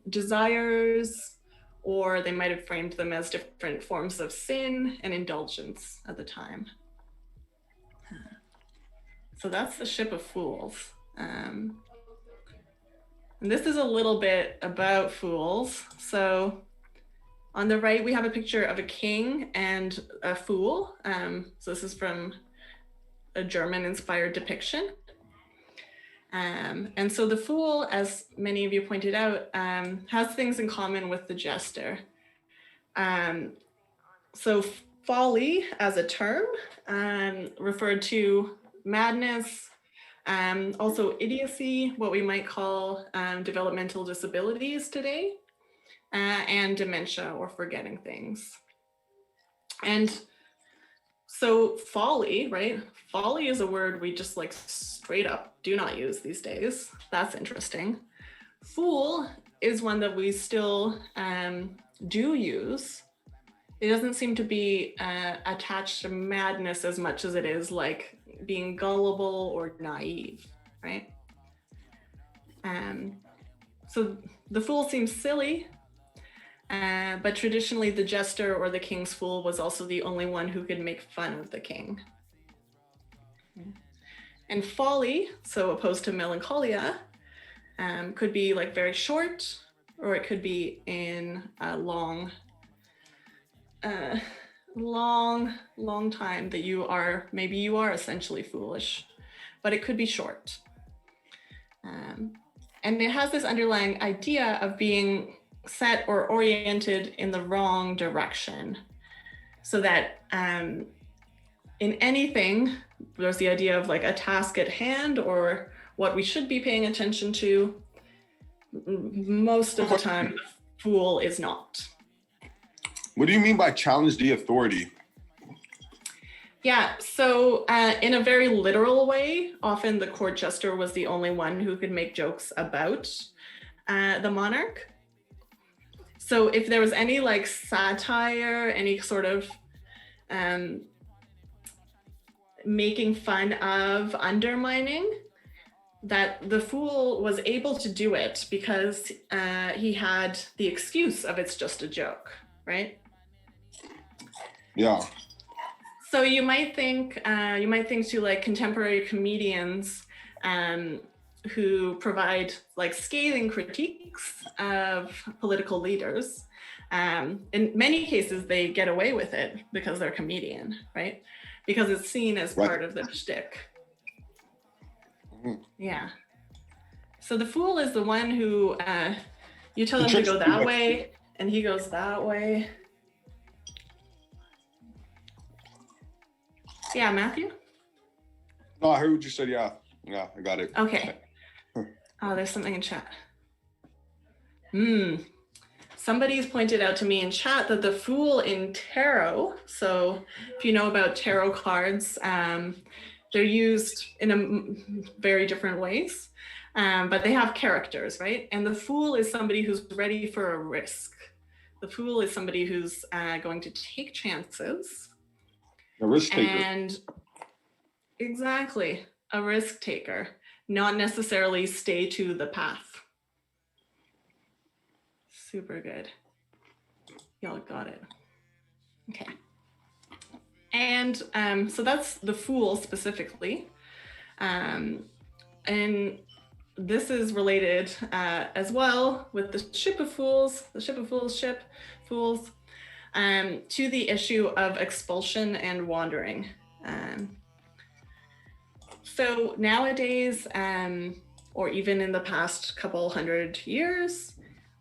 Speaker 1: desires, or they might have framed them as different forms of sin and indulgence at the time. So that's the Ship of Fools. And this is a little bit about fools. So on the right, we have a picture of a king and a fool. So this is from a German-inspired depiction. And so the fool, as many of you pointed out, has things in common with the jester. So folly as a term referred to madness, also idiocy, what we might call developmental disabilities today, and dementia or forgetting things. And so folly, right? Folly is a word we just like straight up do not use these days. That's interesting. Fool is one that we still do use. It doesn't seem to be attached to madness as much as it is like being gullible or naive, right? So the fool seems silly, but traditionally the jester or the king's fool was also the only one who could make fun of the king. And folly, so opposed to melancholia, could be like very short, or it could be in a long time that maybe you are essentially foolish, but it could be short. And it has this underlying idea of being set or oriented in the wrong direction, so that in anything, there's the idea of like a task at hand or what we should be paying attention to. Most of the time, the fool is not.
Speaker 4: What do you mean by challenge the authority?
Speaker 1: Yeah, so in a very literal way, often the court jester was the only one who could make jokes about the monarch. So if there was any like satire, any sort of making fun of, undermining, that the fool was able to do it because he had the excuse of it's just a joke, right?
Speaker 4: Yeah.
Speaker 1: So you might think to like contemporary comedians who provide like scathing critiques of political leaders. In many cases, they get away with it because they're comedian, right? Because it's seen as part of the shtick. Yeah. So the fool is the one who you tell him to go that way, and he goes that way. Yeah, Matthew?
Speaker 4: No, I heard what you said. Yeah, I got it.
Speaker 1: Okay. Oh, there's something in chat. Somebody's pointed out to me in chat that the Fool in tarot, so if you know about tarot cards, they're used in very different ways, but they have characters, right? And the Fool is somebody who's ready for a risk. The Fool is somebody who's going to take chances.
Speaker 4: A risk taker.
Speaker 1: And exactly, a risk taker, not necessarily stay to the path. Super good. Y'all got it. Okay. And so that's the Fool specifically. And this is related as well with the Ship of Fools, Fools, to the issue of expulsion and wandering. So nowadays, or even in the past couple hundred years,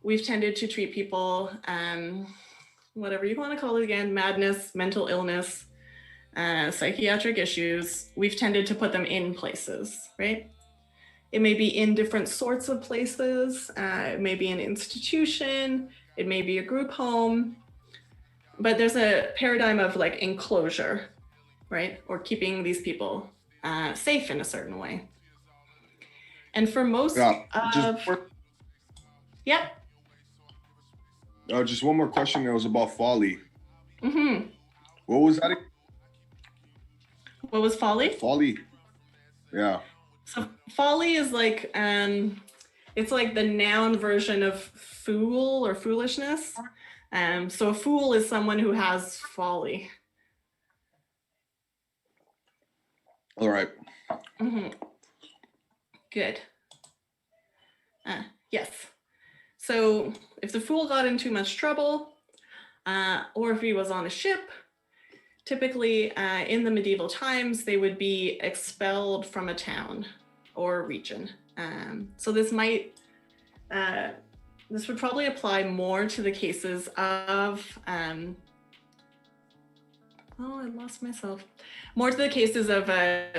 Speaker 1: we've tended to treat people, whatever you want to call it again, madness, mental illness, psychiatric issues, we've tended to put them in places, right? It may be in different sorts of places, it may be an institution, it may be a group home, but there's a paradigm of like enclosure, right? Or keeping these people safe in a certain way. And for most
Speaker 4: Just one more question. It was about folly.
Speaker 1: Mm-hmm.
Speaker 4: What was that?
Speaker 1: What was folly?
Speaker 4: Folly. Yeah.
Speaker 1: So folly is like, it's like the noun version of fool or foolishness. So a fool is someone who has folly.
Speaker 4: All right.
Speaker 1: Mm-hmm. Good. Yes. So if the Fool got in too much trouble, or if he was on a ship, typically in the medieval times, they would be expelled from a town or region. So this would probably apply more to the cases of, I lost myself. More to the cases of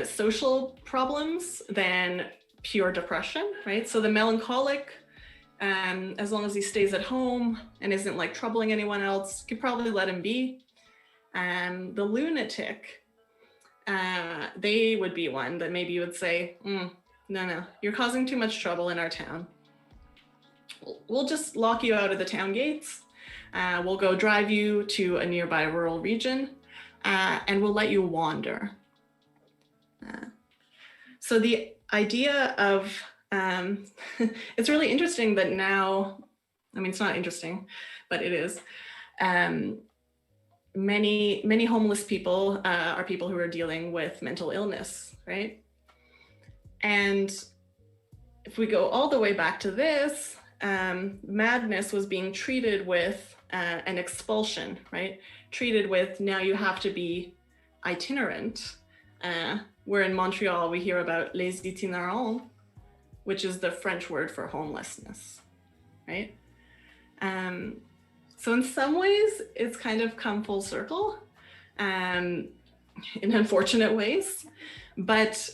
Speaker 1: social problems than pure depression, right? So the melancholic, as long as he stays at home and isn't like troubling anyone else, you could probably let him be. The lunatic, they would be one that maybe you would say, no, you're causing too much trouble in our town. We'll just lock you out of the town gates. We'll go drive you to a nearby rural region, and we'll let you wander. So the idea of, it's really interesting that now, I mean, it's not interesting, but it is. Many homeless people are people who are dealing with mental illness, right? And if we go all the way back to this, madness was being treated with an expulsion, right? Treated with, now you have to be itinerant. Where in Montreal, we hear about les itinérants, which is the French word for homelessness, right? So in some ways, it's kind of come full circle in unfortunate ways. But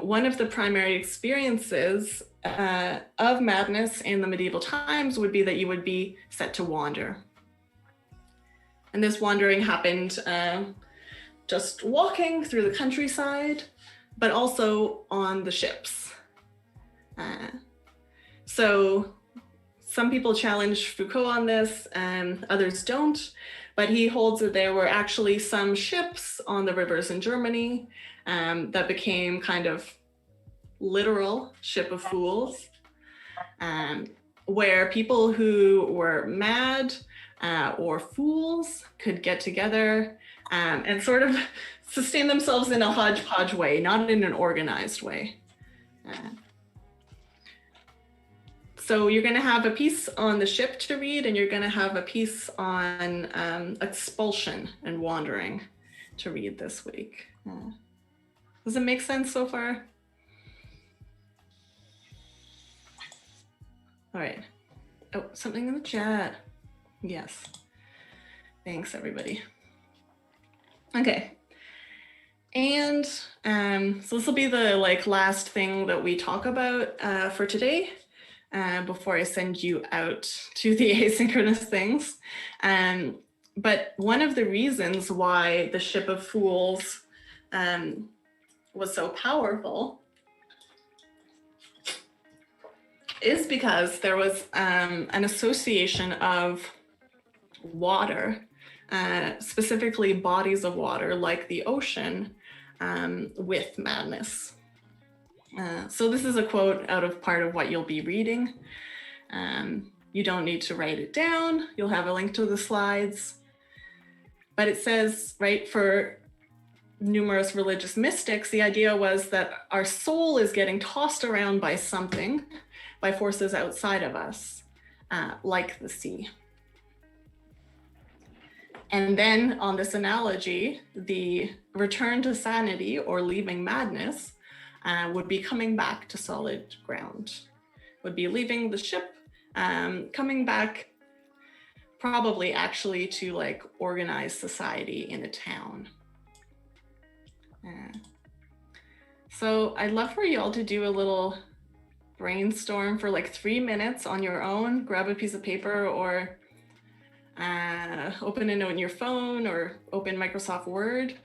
Speaker 1: one of the primary experiences of madness in the medieval times would be that you would be set to wander. And this wandering happened just walking through the countryside, but also on the ships. So some people challenge Foucault on this, others don't, but he holds that there were actually some ships on the rivers in Germany that became kind of literal ship of fools, where people who were mad or fools could get together and sort of sustain themselves in a hodgepodge way, not in an organized way. So you're going to have a piece on the ship to read, and you're going to have a piece on expulsion and wandering to read this week. Does it make sense so far? All right. Oh, something in the chat. Yes. Thanks, everybody. Okay. And so this will be the last thing that we talk about for today before I send you out to the asynchronous things. But one of the reasons why the Ship of Fools was so powerful is because there was an association of water, specifically bodies of water like the ocean, with madness. So this is a quote out of part of what you'll be reading. You don't need to write it down. You'll have a link to the slides. But it says, right, for numerous religious mystics, the idea was that our soul is getting tossed around by something, by forces outside of us, like the sea. And then on this analogy, the return to sanity or leaving madness would be coming back to solid ground, would be leaving the ship, coming back probably actually to organize society in a town. So I'd love for you all to do a little brainstorm for 3 minutes on your own. Grab a piece of paper or open a note in your phone or open Microsoft Word.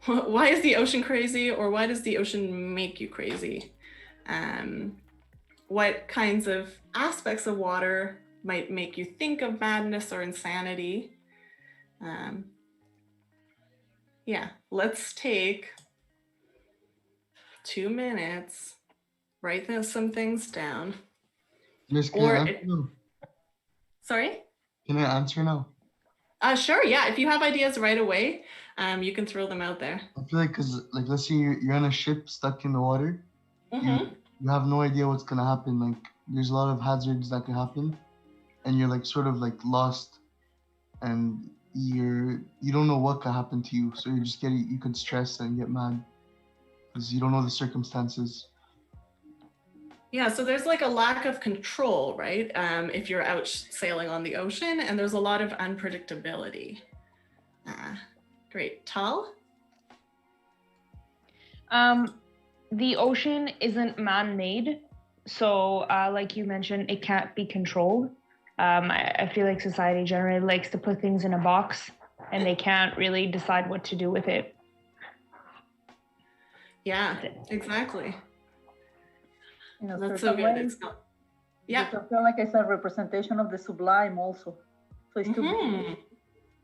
Speaker 1: Why is the ocean crazy, or why does the ocean make you crazy? What kinds of aspects of water might make you think of madness or insanity? Yeah, let's take 2 minutes, write some things down.
Speaker 3: Miss, can I answer now?
Speaker 1: Sorry?
Speaker 3: Can I answer now?
Speaker 1: Sure, yeah. If you have ideas right away, you can throw them out there.
Speaker 3: I feel because let's say you're on a ship stuck in the water.
Speaker 1: Mm-hmm.
Speaker 3: You have no idea what's gonna happen. There's a lot of hazards that could happen, and you're sort of lost, and you don't know what could happen to you. So you could stress and get mad because you don't know the circumstances.
Speaker 1: Yeah, so there's a lack of control, right? If you're out sailing on the ocean, and there's a lot of unpredictability. Great. Tal?
Speaker 17: The ocean isn't man-made, so like you mentioned, it can't be controlled. I feel like society generally likes to put things in a box, and they can't really decide what to do with it.
Speaker 1: Yeah, exactly. That's
Speaker 7: so
Speaker 1: so good. It's not. Yeah.
Speaker 7: I feel like it's a representation of the sublime also. So it's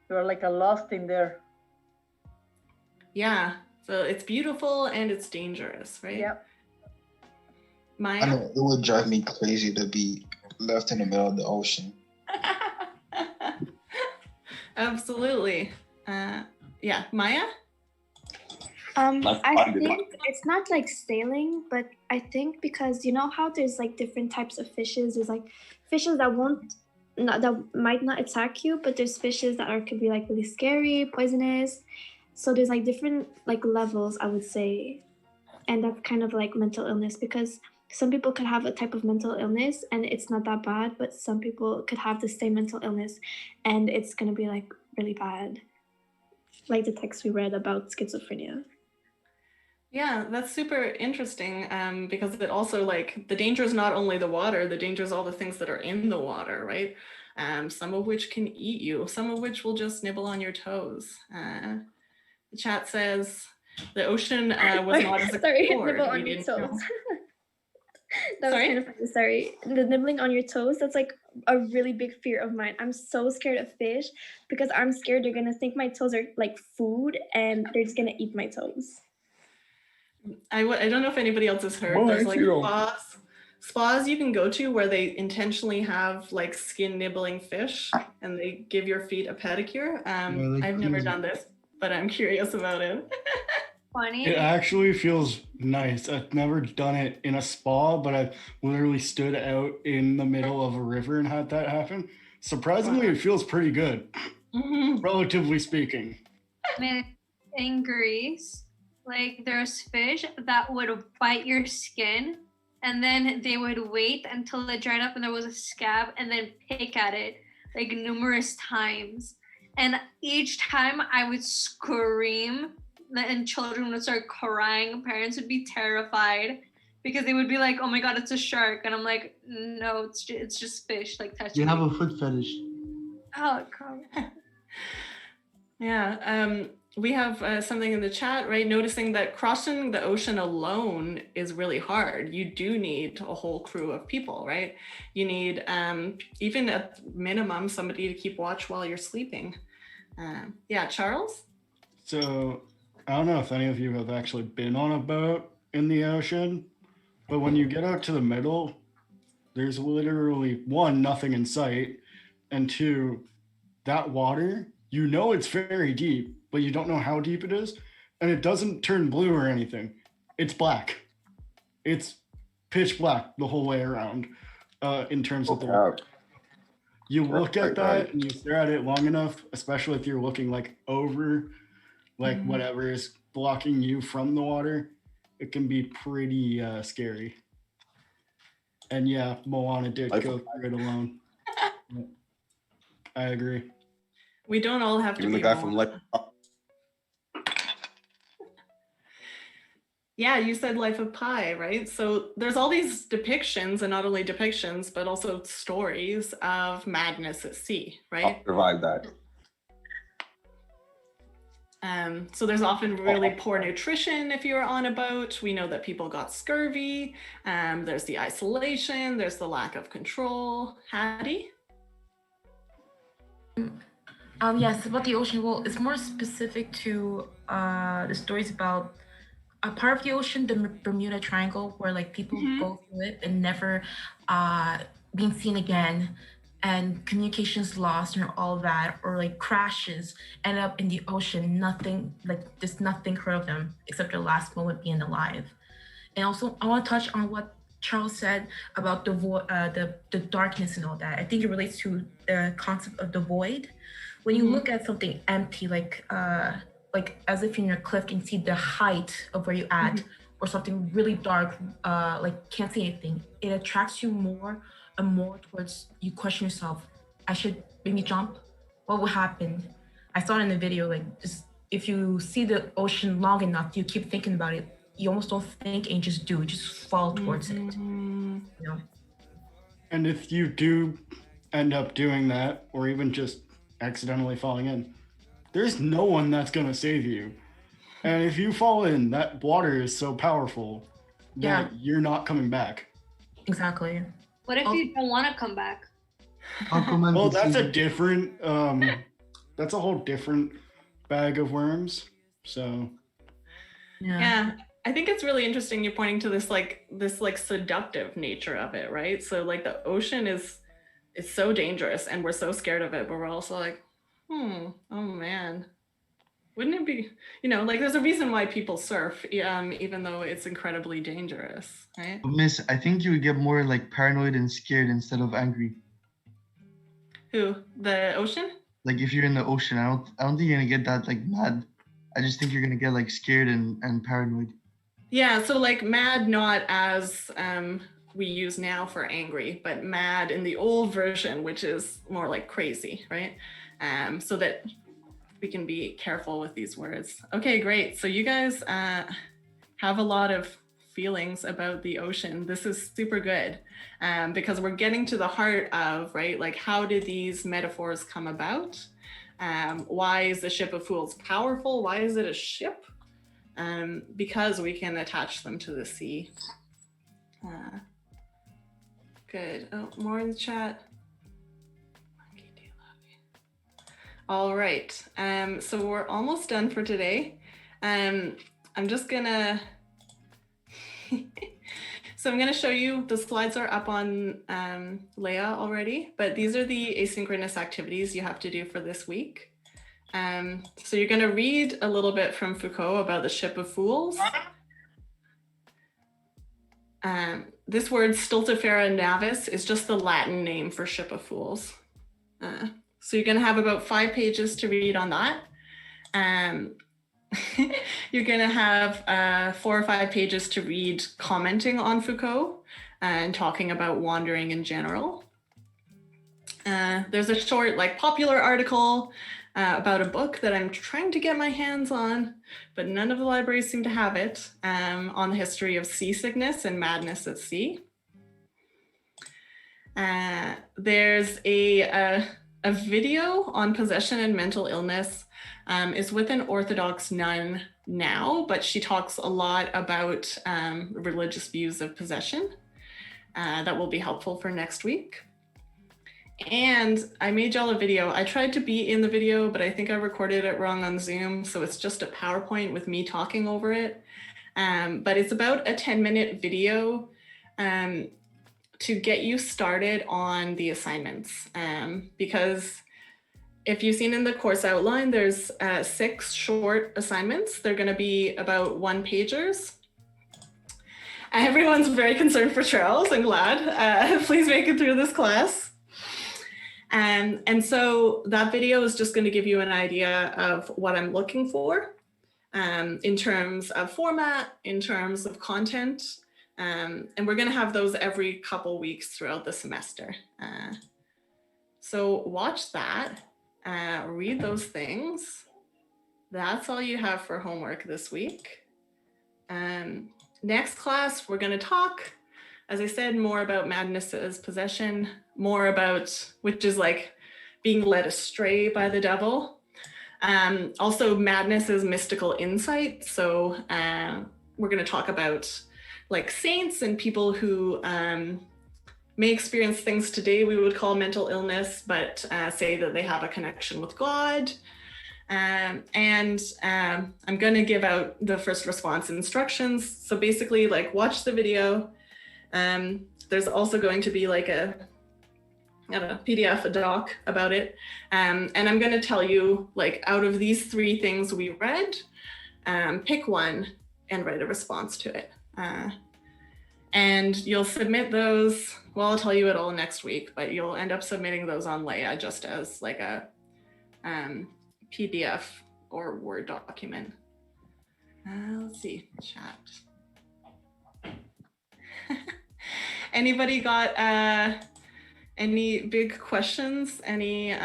Speaker 7: you're a lost in there.
Speaker 1: Yeah. So it's beautiful and it's dangerous, right?
Speaker 7: Yep.
Speaker 1: Maya?
Speaker 18: I know, it would drive me crazy to be left in the middle of the ocean.
Speaker 1: Absolutely. Yeah, Maya?
Speaker 19: I think it's not sailing, but I think because you know how there's different types of fishes. There's fishes that might not attack you, but there's fishes that could be really scary, poisonous. So there's different levels, I would say, and that's kind of mental illness, because some people could have a type of mental illness and it's not that bad, but some people could have the same mental illness and it's gonna be really bad, like the text we read about schizophrenia.
Speaker 1: Yeah, that's super interesting because it also the danger is not only the water, the danger is all the things that are in the water, right? Some of which can eat you, some of which will just nibble on your toes. The chat says the ocean was not as a
Speaker 19: Sorry,
Speaker 1: cord.
Speaker 19: nibble on your toes. That was kind of funny. Sorry, the nibbling on your toes, that's a really big fear of mine. I'm so scared of fish because I'm scared they're gonna think my toes are food and they're just gonna eat my toes.
Speaker 1: I don't know if anybody else has heard. There's spas you can go to where they intentionally have skin nibbling fish and they give your feet a pedicure. I've never done this, but I'm curious about it.
Speaker 2: Funny.
Speaker 14: It actually feels nice. I've never done it in a spa, but I've literally stood out in the middle of a river and had that happen. Surprisingly, it feels pretty good, relatively speaking.
Speaker 2: In Greece, there's fish that would bite your skin and then they would wait until it dried up and there was a scab and then pick at it numerous times. And each time I would scream and children would start crying. Parents would be terrified because they would be like, "Oh my God, it's a shark," and I'm like, "No, it's just fish, like touching."
Speaker 3: You have
Speaker 2: me."
Speaker 3: a foot fetish.
Speaker 2: Oh God.
Speaker 1: Yeah, we have something in the chat, right? Noticing that crossing the ocean alone is really hard. You do need a whole crew of people, right? You need even at minimum somebody to keep watch while you're sleeping. Yeah, Charles?
Speaker 14: So I don't know if any of you have actually been on a boat in the ocean, but when you get out to the middle, there's literally one, nothing in sight, and two, that water, you know it's very deep, but you don't know how deep it is, and it doesn't turn blue or anything. It's black. It's pitch black the whole way around in terms of the water. You look at that and you stare at it long enough, especially if you're looking like over like whatever is blocking you from the water, it can be pretty scary. And yeah, Moana did go through it alone. I agree.
Speaker 1: We don't all have to
Speaker 4: Even
Speaker 1: be
Speaker 4: the guy
Speaker 1: Moana.
Speaker 4: from Life.
Speaker 1: Yeah, you said Life of Pi, right? So there's all these depictions, and not only depictions, but also stories of madness at sea, right?
Speaker 4: I'll provide that.
Speaker 1: So there's often really poor nutrition if you're on a boat. We know that people got scurvy. There's the isolation. There's the lack of control. Hattie?
Speaker 15: Yes, about the ocean. Well, it's more specific to the stories about a part of the ocean, the Bermuda Triangle, where like people go through it and never being seen again, and communications lost and all that, or like crashes, end up in the ocean, nothing, like just nothing heard of them except their last moment being alive. And also, I want to touch on what Charles said about the darkness and all that. I think it relates to the concept of the void. When you look at something empty, like as if you're in a cliff and see the height of where you're at, or something really dark, like can't see anything, it attracts you more and more towards you question yourself. I should maybe jump. What will happen? I saw it in the video, like just if you see the ocean long enough, you keep thinking about it. You almost don't think and just do. You just fall towards it. You know?
Speaker 14: And if you do end up doing that, or even just accidentally falling in, there's no one that's going to save you. And if you fall in, that water is so powerful that you're not coming back.
Speaker 15: Exactly.
Speaker 2: What if you don't want to come back?
Speaker 14: Well, that's a different, that's a whole different bag of worms. So.
Speaker 1: Yeah. I think it's really interesting you're pointing to this seductive nature of it, right? So like the ocean is so dangerous and we're so scared of it, but we're also like, oh man, wouldn't it be, like there's a reason why people surf, even though it's incredibly dangerous, right?
Speaker 3: But Miss, I think you would get more like paranoid and scared instead of angry.
Speaker 1: Who? The ocean?
Speaker 3: Like if you're in the ocean, I don't think you're gonna get that like mad. I just think you're gonna get like scared and paranoid.
Speaker 1: Yeah, so like mad, not as we use now for angry, but mad in the old version, which is more like crazy, right? So that we can be careful with these words. Okay, great. So you guys have a lot of feelings about the ocean. This is super good because we're getting to the heart of, right? Like how did these metaphors come about? Why is the Ship of Fools powerful? Why is it a ship? Because we can attach them to the sea. Good. Oh, more in the chat. All right. So we're almost done for today. I'm just gonna. So I'm gonna show you. The slides are up on Leia already, but these are the asynchronous activities you have to do for this week. So you're gonna read a little bit from Foucault about the Ship of Fools. This word Stultifera navis is just the Latin name for Ship of Fools. So you're gonna have about 5 pages to read on that. You're gonna have 4 or 5 pages to read commenting on Foucault and talking about wandering in general. There's a short like popular article about a book that I'm trying to get my hands on, but none of the libraries seem to have it, on the history of seasickness and madness at sea. There's a video on possession and mental illness. It's with an Orthodox nun now, but she talks a lot about religious views of possession. That will be helpful for next week. And I made y'all a video. I tried to be in the video, but I think I recorded it wrong on Zoom. So it's just a PowerPoint with me talking over it. But it's about a 10-minute video to get you started on the assignments. Because if you've seen in the course outline, there's 6 short assignments. They're gonna be about 1-pagers. Everyone's very concerned for Charles, I'm glad. Please make it through this class. And so that video is just going to give you an idea of what I'm looking for in terms of format, in terms of content. And we're going to have those every couple weeks throughout the semester. So watch that, read those things. That's all you have for homework this week. Next class, we're going to talk, as I said, more about madness as possession, more about, which is like being led astray by the devil. Also madness as mystical insight. So we're going to talk about like saints and people who may experience things today we would call mental illness, but say that they have a connection with God. I'm going to give out the first response instructions. So basically, like, watch the video. There's also going to be like a PDF, a doc about it. And I'm going to tell you, like, out of these 3 things we read, pick one and write a response to it. And you'll submit those. Well, I'll tell you it all next week, but you'll end up submitting those on Leia just as like a PDF or Word document. Let's see, chat. Anybody got any big questions? Any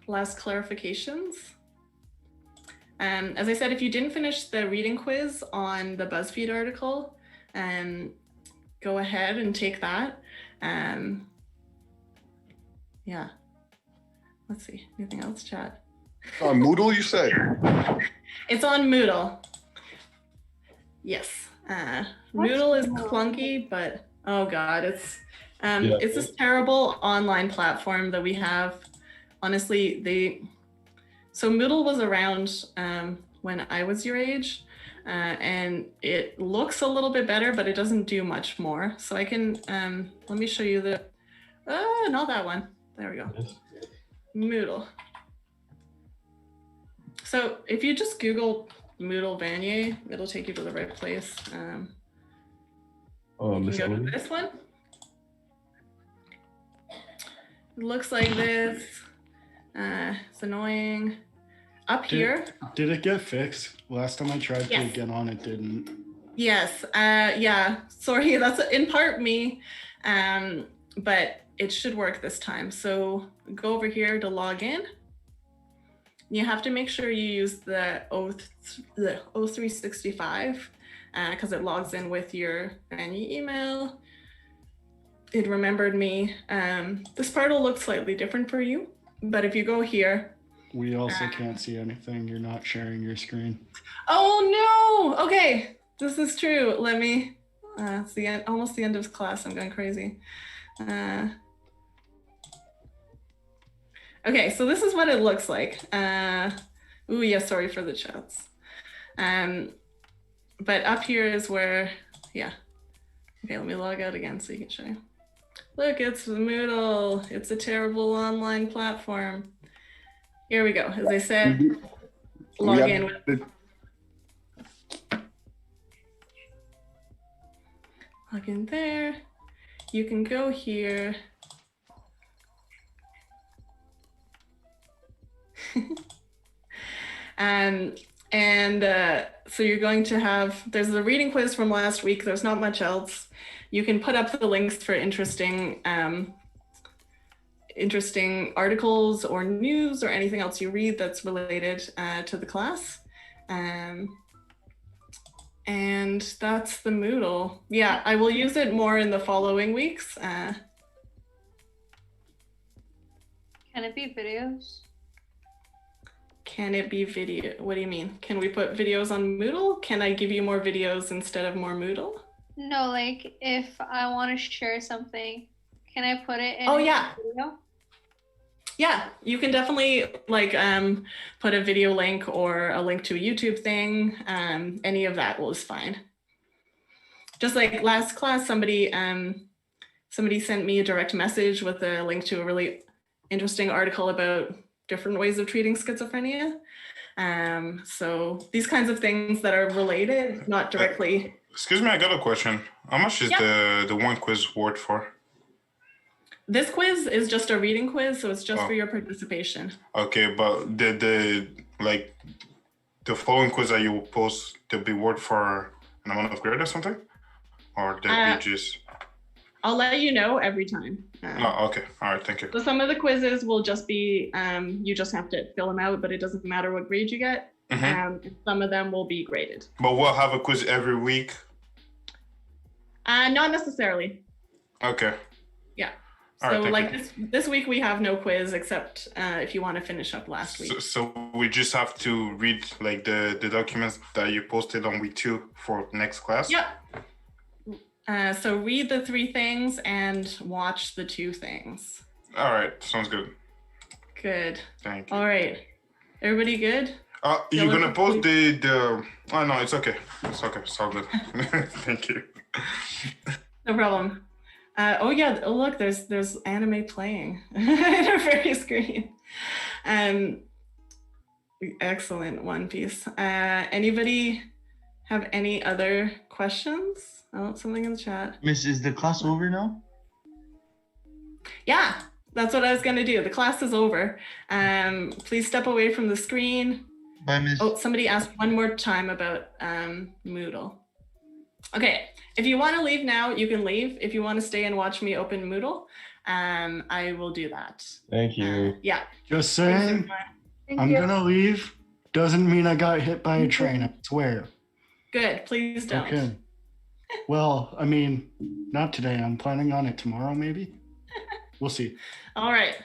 Speaker 1: last clarifications? As I said, if you didn't finish the reading quiz on the BuzzFeed article, go ahead and take that. Yeah. Let's see, anything else, chat?
Speaker 4: On Moodle, you said?
Speaker 1: It's on Moodle. Yes. Moodle is clunky, but oh god, it's this terrible online platform that we have. Honestly, so Moodle was around when I was your age, and it looks a little bit better, but it doesn't do much more. So I can let me show you the not that one. There we go. Moodle. So if you just Google Moodle Vanier, it'll take you to the right place. You can go to this one. It looks like this. It's annoying. Up here.
Speaker 14: Did it get fixed? Last time I tried to get on, it didn't.
Speaker 1: Yes. Yeah. Sorry, that's in part me, but it should work this time. So go over here to log in. You have to make sure you use the O365 because it logs in with your Vanier email. It remembered me. This part will look slightly different for you, but if you go here.
Speaker 14: We also can't see anything. You're not sharing your screen.
Speaker 1: Oh no! Okay, this is true. Let me, it's the end, almost the end of class. I'm going crazy. Okay, so this is what it looks like. Ooh, yeah, sorry for the chats. But up here is where, yeah. Okay, let me log out again so you can show you. Look, it's the Moodle. It's a terrible online platform. Here we go. As I said, log in. Log in there. You can go here. So you're going to have, there's the reading quiz from last week. There's not much else. You can put up the links for interesting interesting articles or news or anything else you read that's related to the class. And that's the Moodle. Yeah, I will use it more in the following weeks.
Speaker 2: Can it be videos?
Speaker 1: Can it be video? What do you mean? Can we put videos on Moodle? Can I give you more videos instead of more Moodle?
Speaker 2: No, like if I want to share something, can I put it in
Speaker 1: Oh,
Speaker 2: a
Speaker 1: yeah.
Speaker 2: video?
Speaker 1: Yeah, you can definitely like put a video link or a link to a YouTube thing. Any of that is fine. Just like last class, somebody sent me a direct message with a link to a really interesting article about different ways of treating schizophrenia. So these kinds of things that are related, not directly.
Speaker 20: Excuse me, I got a question. How much is the one quiz worth for?
Speaker 1: This quiz is just a reading quiz, so it's just
Speaker 20: Oh.
Speaker 1: for your participation.
Speaker 20: Okay, but the following quiz that you will post to be worth for an amount of grade or something, or the pages.
Speaker 1: I'll let you know every time.
Speaker 20: Oh, okay. All right. Thank you.
Speaker 1: So some of the quizzes will just be, you just have to fill them out, but it doesn't matter what grade you get.
Speaker 20: Mhm.
Speaker 1: Some of them will be graded.
Speaker 20: But we'll have a quiz every week.
Speaker 1: Not necessarily.
Speaker 20: Okay.
Speaker 1: Yeah.
Speaker 20: All right,
Speaker 1: So
Speaker 20: thank
Speaker 1: like
Speaker 20: you.
Speaker 1: this week we have no quiz except if you want to finish up last week.
Speaker 20: So we just have to read like the documents that you posted on week 2 for next class.
Speaker 1: Yep. So read the 3 things and watch the 2 things.
Speaker 20: All right. Sounds good.
Speaker 1: Good.
Speaker 20: Thank you.
Speaker 1: All right. Everybody good?
Speaker 20: You're gonna post the. Oh no, it's okay. It's okay. It's all good. Thank you.
Speaker 1: No problem. Oh yeah, oh look, there's anime playing in our very screen. Excellent, One Piece. Anybody have any other questions? Oh, something in the chat.
Speaker 3: Miss, is the class over now?
Speaker 1: Yeah, that's what I was gonna do. The class is over. Please step away from the screen.
Speaker 3: Bye, Miss.
Speaker 1: Oh, somebody asked one more time about Moodle. Okay, if you want to leave now, you can leave. If you want to stay and watch me open Moodle, I will do that.
Speaker 8: Thank you.
Speaker 1: Yeah.
Speaker 14: Just saying, I'm gonna leave. Doesn't mean I got hit by a train, I swear.
Speaker 1: Good, please don't.
Speaker 14: Okay. Well, I mean, not today. I'm planning on it tomorrow, maybe. We'll see.
Speaker 1: All right.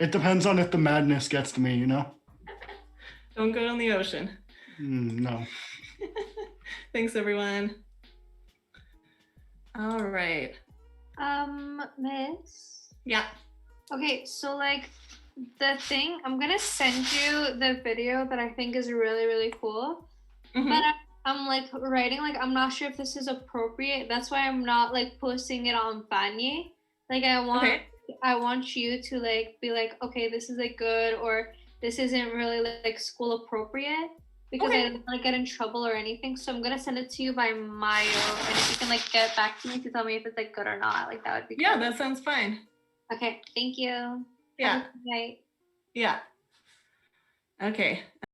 Speaker 14: It depends on if the madness gets to me, you know?
Speaker 1: Don't go in the ocean.
Speaker 14: No.
Speaker 1: Thanks, everyone. All right.
Speaker 2: Miss?
Speaker 1: Yeah.
Speaker 2: Okay, so like the thing, I'm gonna send you the video that I think is really, really cool.
Speaker 1: Mhm.
Speaker 2: But I'm like writing, like, I'm not sure if this is appropriate. That's why I'm not like posting it on Fanye. Like I want you to like be like, okay, this is like good, or this isn't really like school appropriate, because I don't want to get in trouble or anything. So I'm gonna send it to you by Mayo, and if you can like get back to me to tell me if it's like good or not, like that would be
Speaker 1: Yeah,
Speaker 2: good.
Speaker 1: that sounds fine.
Speaker 2: Okay, thank you.
Speaker 1: Yeah.
Speaker 2: Have a good night.
Speaker 1: Yeah. Okay.